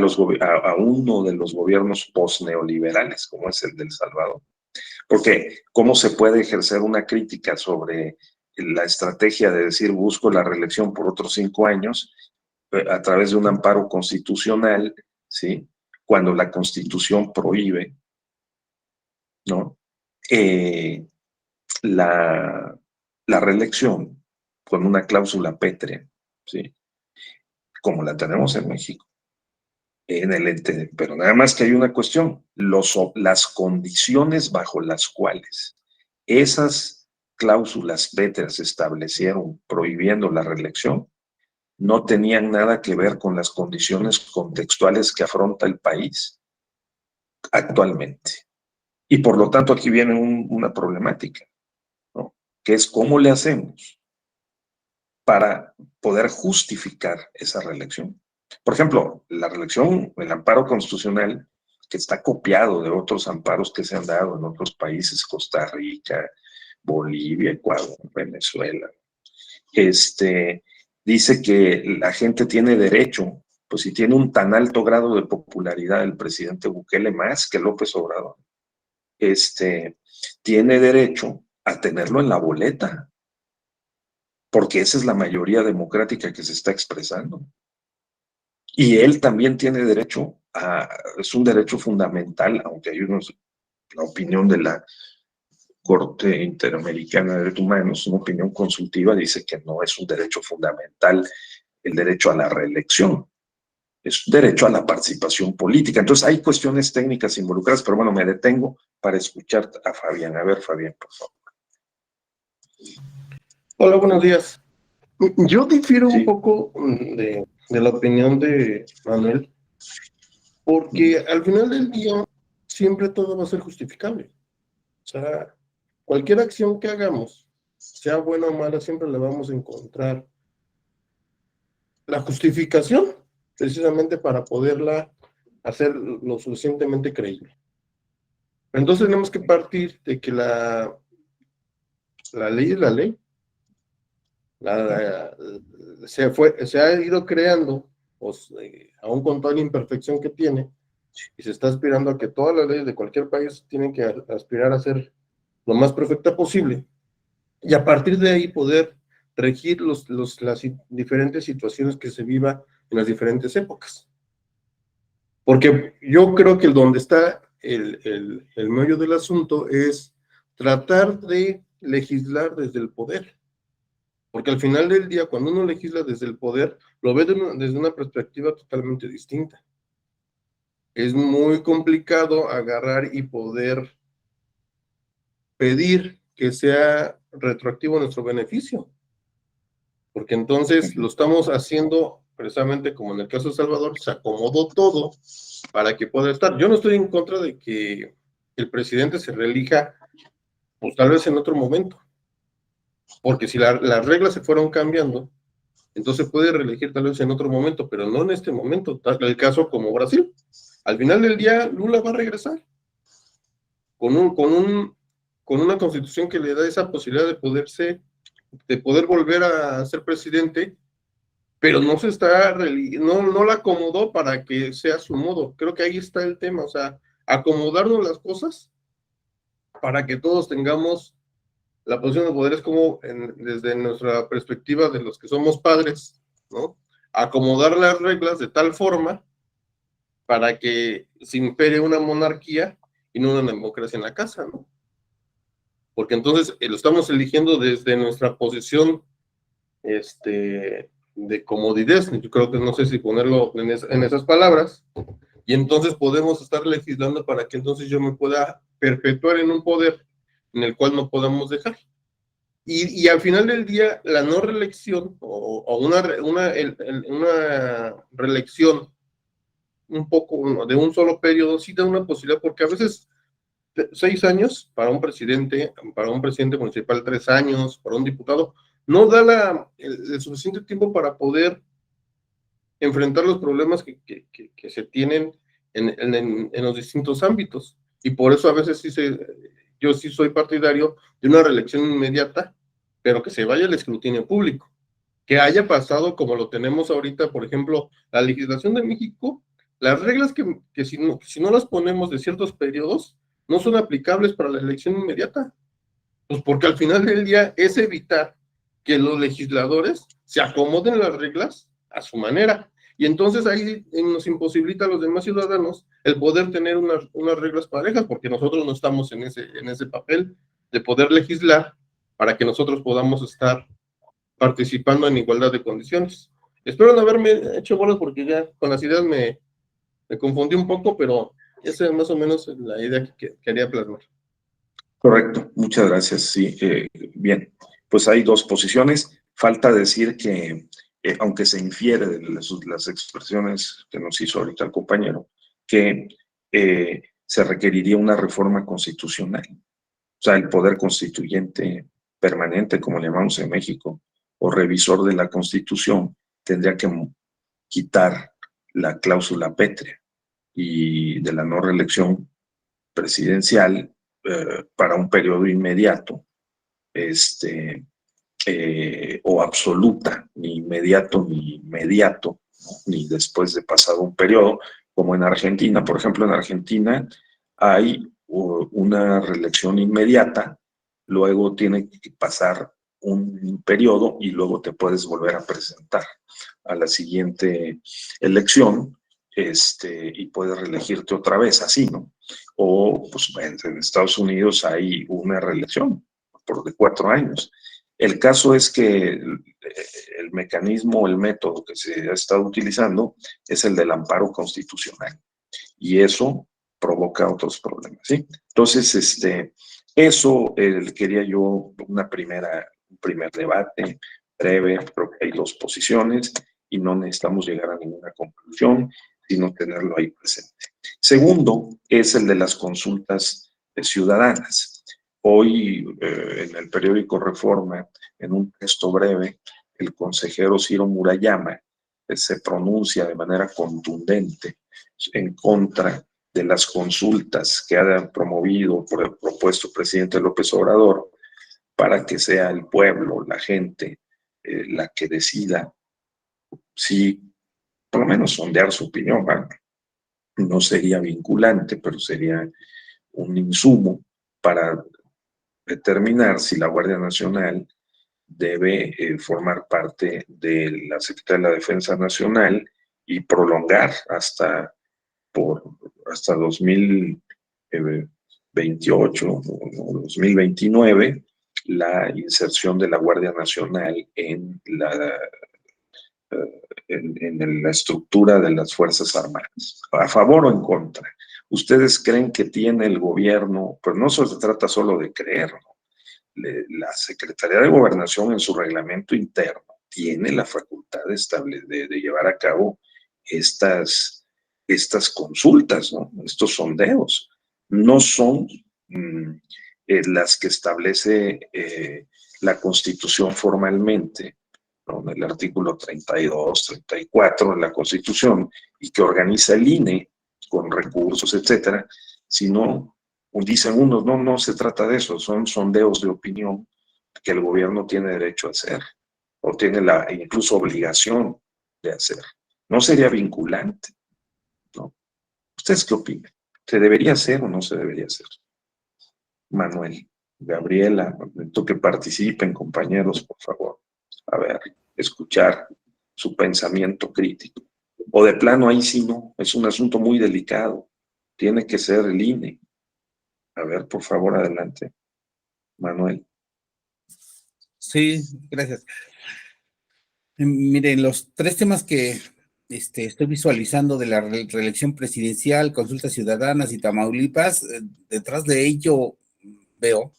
S1: uno de los gobiernos post-neoliberales, como es el de El Salvador. Porque, ¿cómo se puede ejercer una crítica sobre la estrategia de decir busco la reelección por otros 5 años a través de un amparo constitucional, ¿sí?, cuando la Constitución prohíbe, ¿no?, eh, la, la reelección con una cláusula pétrea, ¿sí?, como la tenemos en México, en el ente, pero nada más que hay una cuestión, las condiciones bajo las cuales esas cláusulas pétreas se establecieron prohibiendo la reelección no tenían nada que ver con las condiciones contextuales que afronta el país actualmente. Y por lo tanto aquí viene una problemática, ¿no?, que es cómo le hacemos para poder justificar esa reelección. Por ejemplo, la reelección, el amparo constitucional, que está copiado de otros amparos que se han dado en otros países, Costa Rica, Bolivia, Ecuador, Venezuela, dice que la gente tiene derecho, pues si tiene un tan alto grado de popularidad el presidente Bukele, más que López Obrador, tiene derecho a tenerlo en la boleta, porque esa es la mayoría democrática que se está expresando. Y él también tiene derecho es un derecho fundamental, aunque hay la opinión de la Corte Interamericana de Derechos Humanos, una opinión consultiva, dice que no es un derecho fundamental el derecho a la reelección, es un derecho a la participación política. Entonces hay cuestiones técnicas involucradas, pero bueno, me detengo para escuchar a Fabián. A ver, Fabián, por favor.
S4: Hola, buenos días. Yo difiero
S1: Sí.
S4: un poco de la opinión de Manuel, porque al final del día siempre todo va a ser justificable. O sea, cualquier acción que hagamos, sea buena o mala, siempre le vamos a encontrar la justificación precisamente para poderla hacer lo suficientemente creíble. Entonces tenemos que partir de que la ley es la ley. Se ha ido creando, pues, aún con toda la imperfección que tiene, y se está aspirando a que todas las leyes de cualquier país tienen que aspirar a ser lo más perfecta posible, y a partir de ahí poder regir las diferentes situaciones que se viva en las diferentes épocas. Porque yo creo que donde está el meollo del asunto es tratar de legislar desde el poder. Porque al final del día, cuando uno legisla desde el poder, lo ve desde una perspectiva totalmente distinta. Es muy complicado agarrar y poder pedir que sea retroactivo a nuestro beneficio. Porque entonces lo estamos haciendo precisamente como en el caso de Salvador, se acomodó todo para que pueda estar. Yo no estoy en contra de que el presidente se reelija, pues tal vez en otro momento. Porque si las reglas se fueron cambiando, entonces puede reelegir tal vez en otro momento, pero no en este momento, tal el caso como Brasil. Al final del día, Lula va a regresar con una constitución que le da esa posibilidad de poder volver a ser presidente pero no se está, no la acomodó para que sea su modo. Creo que ahí está el tema, o sea, acomodarnos las cosas para que todos tengamos la posición de poder, es como desde nuestra perspectiva de los que somos padres, ¿no? Acomodar las reglas de tal forma para que se impere una monarquía y no una democracia en la casa, ¿no? Porque entonces lo estamos eligiendo desde nuestra posición de comodidad, yo creo que no sé si ponerlo en esas palabras, y entonces podemos estar legislando para que entonces yo me pueda perpetuar en un poder en el cual no podamos dejar. Y al final del día, la no reelección o una reelección un poco de un solo periodo sí da una posibilidad, porque a veces 6 años para un presidente municipal 3 años, para un diputado, no da el suficiente tiempo para poder enfrentar los problemas que se tienen en los distintos ámbitos. Y por eso a veces yo sí soy partidario de una reelección inmediata, pero que se vaya al escrutinio público. Que haya pasado como lo tenemos ahorita, por ejemplo, la legislación de México, las reglas que si no las ponemos de ciertos periodos, no son aplicables para la elección inmediata. Pues porque al final del día es evitar que los legisladores se acomoden las reglas a su manera. Y entonces ahí nos imposibilita a los demás ciudadanos el poder tener unas reglas parejas, porque nosotros no estamos en ese papel de poder legislar para que nosotros podamos estar participando en igualdad de condiciones. Espero no haberme hecho bolas porque ya con las ideas me confundí un poco, pero esa es más o menos la idea que quería plasmar.
S1: Correcto, muchas gracias. Sí, bien, pues hay dos posiciones. Falta decir que, aunque se infiere de las expresiones que nos hizo ahorita el compañero, que se requeriría una reforma constitucional. O sea, el poder constituyente permanente, como le llamamos en México, o revisor de la Constitución, tendría que quitar la cláusula pétrea y de la no reelección presidencial para un periodo inmediato, o absoluta, ni inmediato ni inmediato, ¿no? Ni después de pasado un periodo, como en Argentina. Por ejemplo, en Argentina hay una reelección inmediata, luego tiene que pasar un periodo y luego te puedes volver a presentar a la siguiente elección, y puedes reelegirte otra vez, así, ¿no? O, pues, en Estados Unidos hay una reelección de 4 años. El caso es que el mecanismo, el método que se ha estado utilizando es el del amparo constitucional, y eso provoca otros problemas, ¿sí? Entonces, eso quería yo un primer debate breve. Creo que hay dos posiciones y no necesitamos llegar a ninguna conclusión, sino tenerlo ahí presente. Segundo, es el de las consultas ciudadanas. Hoy, en el periódico Reforma, en un texto breve, el consejero Ciro Murayama se pronuncia de manera contundente en contra de las consultas que ha promovido por el propuesto presidente López Obrador, para que sea el pueblo, la gente, la que decida si, por lo menos, sondear su opinión. ¿Vale? No sería vinculante, pero sería un insumo para determinar si la Guardia Nacional debe formar parte de la Secretaría de la Defensa Nacional y prolongar hasta 2028 o 2029 la inserción de la Guardia Nacional en la estructura de las Fuerzas Armadas. ¿A favor o en contra? ¿Ustedes creen que tiene el gobierno? Pues no se trata solo de creer, ¿no? La Secretaría de Gobernación, en su reglamento interno, tiene la facultad de llevar a cabo estas consultas, ¿no? Estos sondeos. No son las que establece la Constitución formalmente, ¿no? En el artículo 32, 34 de la Constitución, y que organiza el INE con recursos, etcétera, sino, dicen unos, no se trata de eso, son sondeos de opinión que el gobierno tiene derecho a hacer, o tiene incluso obligación de hacer. No sería vinculante, ¿no? ¿Ustedes qué opinan? ¿Se debería hacer o no se debería hacer? Manuel, Gabriela, tú que participen, compañeros, por favor. A ver, escuchar su pensamiento crítico. O de plano, ahí sí no, es un asunto muy delicado. Tiene que ser el INE. A ver, por favor, adelante. Manuel.
S3: Sí, gracias. Miren, los tres temas que estoy visualizando de la reelección presidencial, consultas ciudadanas y Tamaulipas, detrás de ello veo,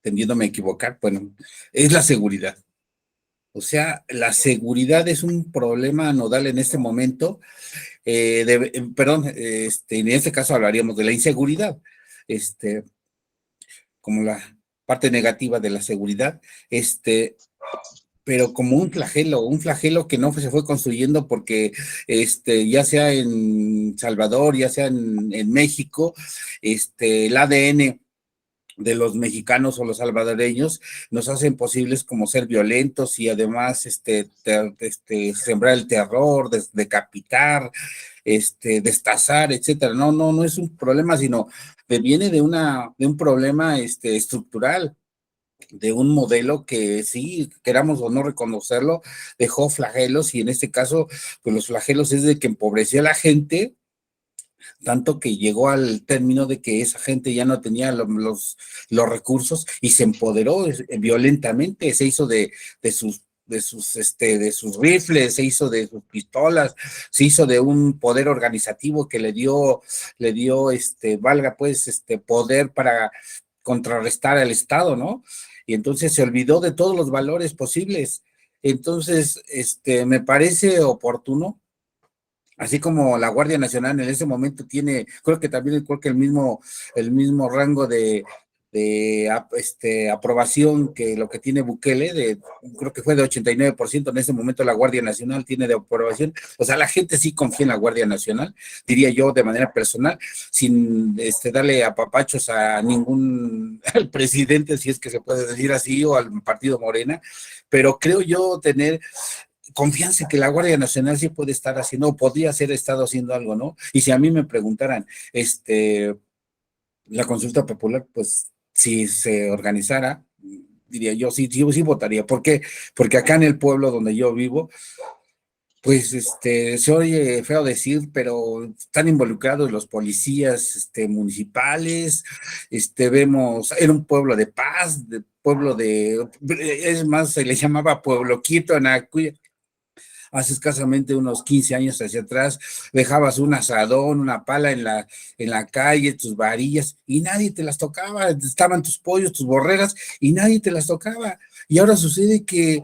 S3: tendiéndome a equivocar, bueno, es la seguridad. O sea, la seguridad es un problema nodal en este momento. Perdón, en este caso hablaríamos de la inseguridad, como la parte negativa de la seguridad, pero como un flagelo que no se fue construyendo porque ya sea en Salvador, ya sea en México, el ADN de los mexicanos o los salvadoreños nos hacen posibles como ser violentos y además sembrar el terror, decapitar, destazar, etcétera. No es un problema, sino que viene de un problema estructural, de un modelo que sí, queramos o no reconocerlo, dejó flagelos, y en este caso, pues los flagelos es de que empobreció a la gente, tanto que llegó al término de que esa gente ya no tenía los recursos y se empoderó violentamente, se hizo de sus rifles, se hizo de sus pistolas, se hizo de un poder organizativo que le dio, valga pues, poder para contrarrestar al Estado, ¿no? Y entonces se olvidó de todos los valores posibles. Entonces, me parece oportuno, así como la Guardia Nacional en ese momento tiene, creo que también el mismo rango de aprobación que lo que tiene Bukele, creo que fue de 89% en ese momento la Guardia Nacional tiene de aprobación. O sea, la gente sí confía en la Guardia Nacional, diría yo de manera personal, sin darle apapachos a ningún al presidente, si es que se puede decir así, o al partido Morena, pero creo yo tener confianza en que la Guardia Nacional sí puede estar haciendo, o podría ser estado haciendo algo, ¿no? Y si a mí me preguntaran, la consulta popular, pues si se organizara, diría yo, sí votaría. ¿Por qué? Porque acá en el pueblo donde yo vivo, pues se oye feo decir, pero están involucrados los policías municipales, vemos, era un pueblo de paz, es más, se le llamaba Pueblo Quito en Acuya. Hace escasamente unos 15 años hacia atrás, dejabas un asadón, una pala en la calle, tus varillas, y nadie te las tocaba, estaban tus pollos, tus borregas, y nadie te las tocaba. Y ahora sucede que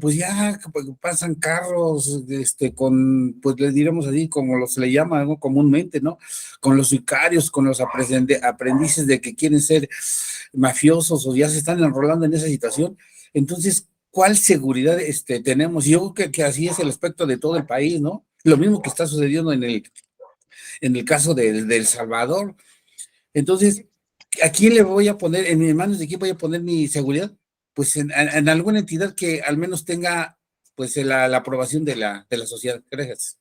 S3: pues ya pasan carros, pues les diremos así, como se le llama, ¿no? Comúnmente, ¿no? Con los sicarios, con los aprendices de que quieren ser mafiosos o ya se están enrolando en esa situación. Entonces, ¿cuál seguridad tenemos? Yo creo que así es el aspecto de todo el país, ¿no? Lo mismo que está sucediendo en el caso de El Salvador. Entonces, ¿a quién le voy a poner, en mis manos de quién voy a poner mi seguridad? Pues en alguna entidad que al menos tenga pues la aprobación de la sociedad. Gracias.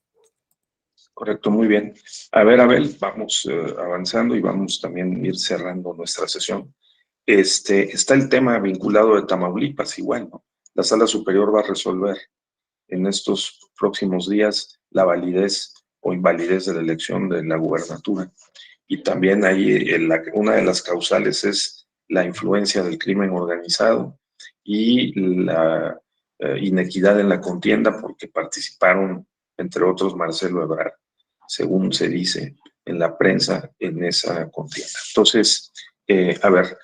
S1: Correcto, muy bien. A ver, Abel, vamos avanzando y vamos también a ir cerrando nuestra sesión. Está el tema vinculado de Tamaulipas, igual, ¿no? La Sala Superior va a resolver en estos próximos días la validez o invalidez de la elección de la gubernatura. Y también ahí una de las causales es la influencia del crimen organizado y la inequidad en la contienda, porque participaron, entre otros, Marcelo Ebrard, según se dice en la prensa, en esa contienda. Entonces, a ver,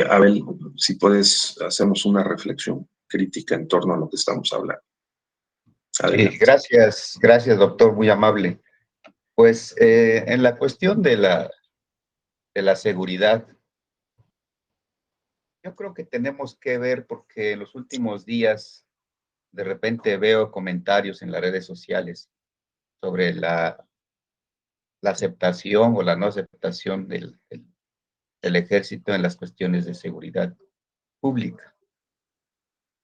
S1: Abel, si puedes, hacemos una reflexión crítica en torno a lo que estamos hablando.
S2: Sí, gracias, doctor, muy amable. Pues en la cuestión de la seguridad, yo creo que tenemos que ver, porque en los últimos días de repente veo comentarios en las redes sociales sobre la aceptación o la no aceptación del ejército en las cuestiones de seguridad pública.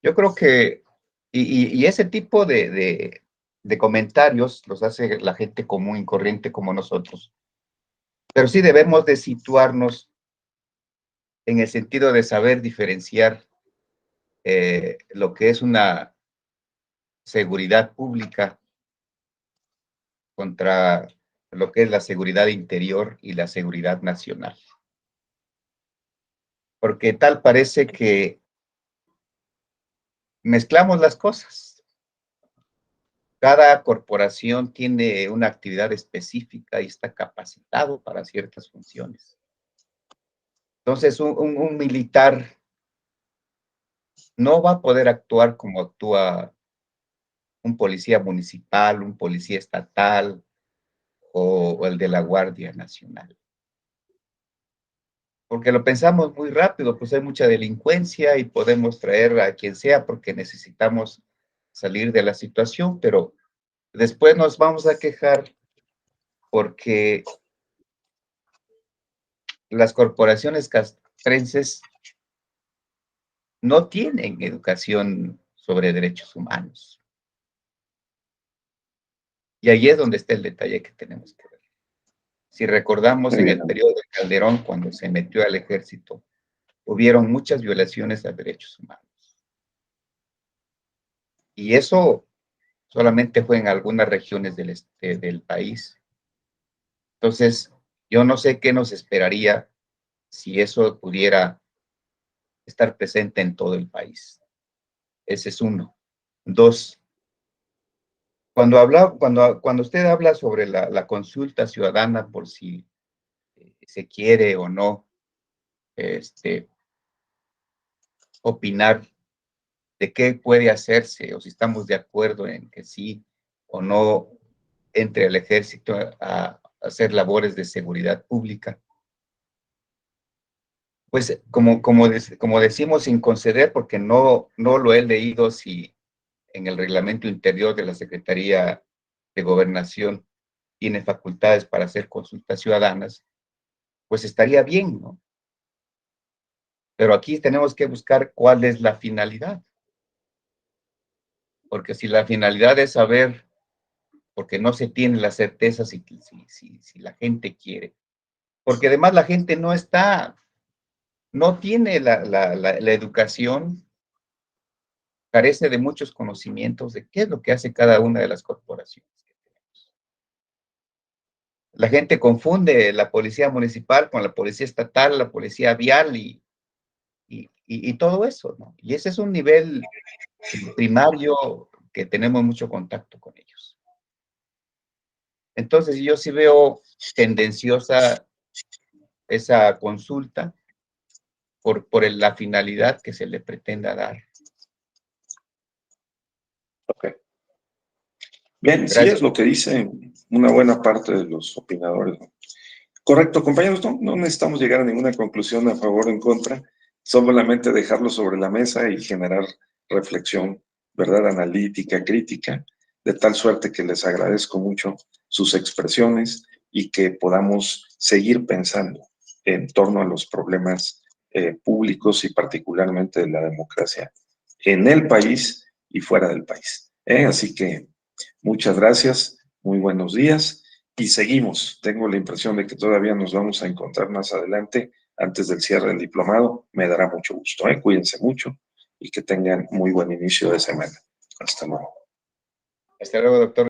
S2: Yo creo que Y ese tipo de comentarios los hace la gente común y corriente como nosotros. Pero sí debemos de situarnos en el sentido de saber diferenciar lo que es una seguridad pública contra lo que es la seguridad interior y la seguridad nacional. Porque tal parece que mezclamos las cosas. Cada corporación tiene una actividad específica y está capacitado para ciertas funciones. Entonces, un militar no va a poder actuar como actúa un policía municipal, un policía estatal o el de la Guardia Nacional. Porque lo pensamos muy rápido, pues hay mucha delincuencia y podemos traer a quien sea porque necesitamos salir de la situación, pero después nos vamos a quejar porque las corporaciones castrenses no tienen educación sobre derechos humanos. Y ahí es donde está el detalle que tenemos que ver. Si recordamos en el periodo de Calderón, cuando se metió al ejército, hubieron muchas violaciones a derechos humanos. Y eso solamente fue en algunas regiones del país. Entonces, yo no sé qué nos esperaría si eso pudiera estar presente en todo el país. Ese es uno. Dos, cuando usted habla sobre la consulta ciudadana por si se quiere o no opinar de qué puede hacerse o si estamos de acuerdo en que sí o no entre el ejército a hacer labores de seguridad pública. Pues como decimos sin conceder, porque no lo he leído si en el reglamento interior de la Secretaría de Gobernación tiene facultades para hacer consultas ciudadanas, pues estaría bien, ¿no? Pero aquí tenemos que buscar cuál es la finalidad. Porque si la finalidad es saber, porque no se tiene la certeza si la gente quiere, porque además la gente no tiene la educación, carece de muchos conocimientos de qué es lo que hace cada una de las corporaciones que tenemos. La gente confunde la policía municipal con la policía estatal, la policía vial y todo eso, ¿no? Y ese es un nivel primario que tenemos mucho contacto con ellos. Entonces, yo sí veo tendenciosa esa consulta por la finalidad que se le pretenda dar.
S1: Ok. Bien,
S2: Gracias.
S1: sí es lo que dice una buena parte de los opinadores. Correcto, compañeros, no necesitamos llegar a ninguna conclusión a favor o en contra, solamente dejarlo sobre la mesa y generar reflexión, ¿verdad? Analítica, crítica, de tal suerte que les agradezco mucho sus expresiones y que podamos seguir pensando en torno a los problemas públicos y particularmente de la democracia en el país y fuera del país. Así que muchas gracias, muy buenos días y seguimos. Tengo la impresión de que todavía nos vamos a encontrar más adelante antes del cierre del diplomado. Me dará mucho gusto. Cuídense mucho y que tengan muy buen inicio de semana. Hasta luego.
S2: Hasta luego, doctor.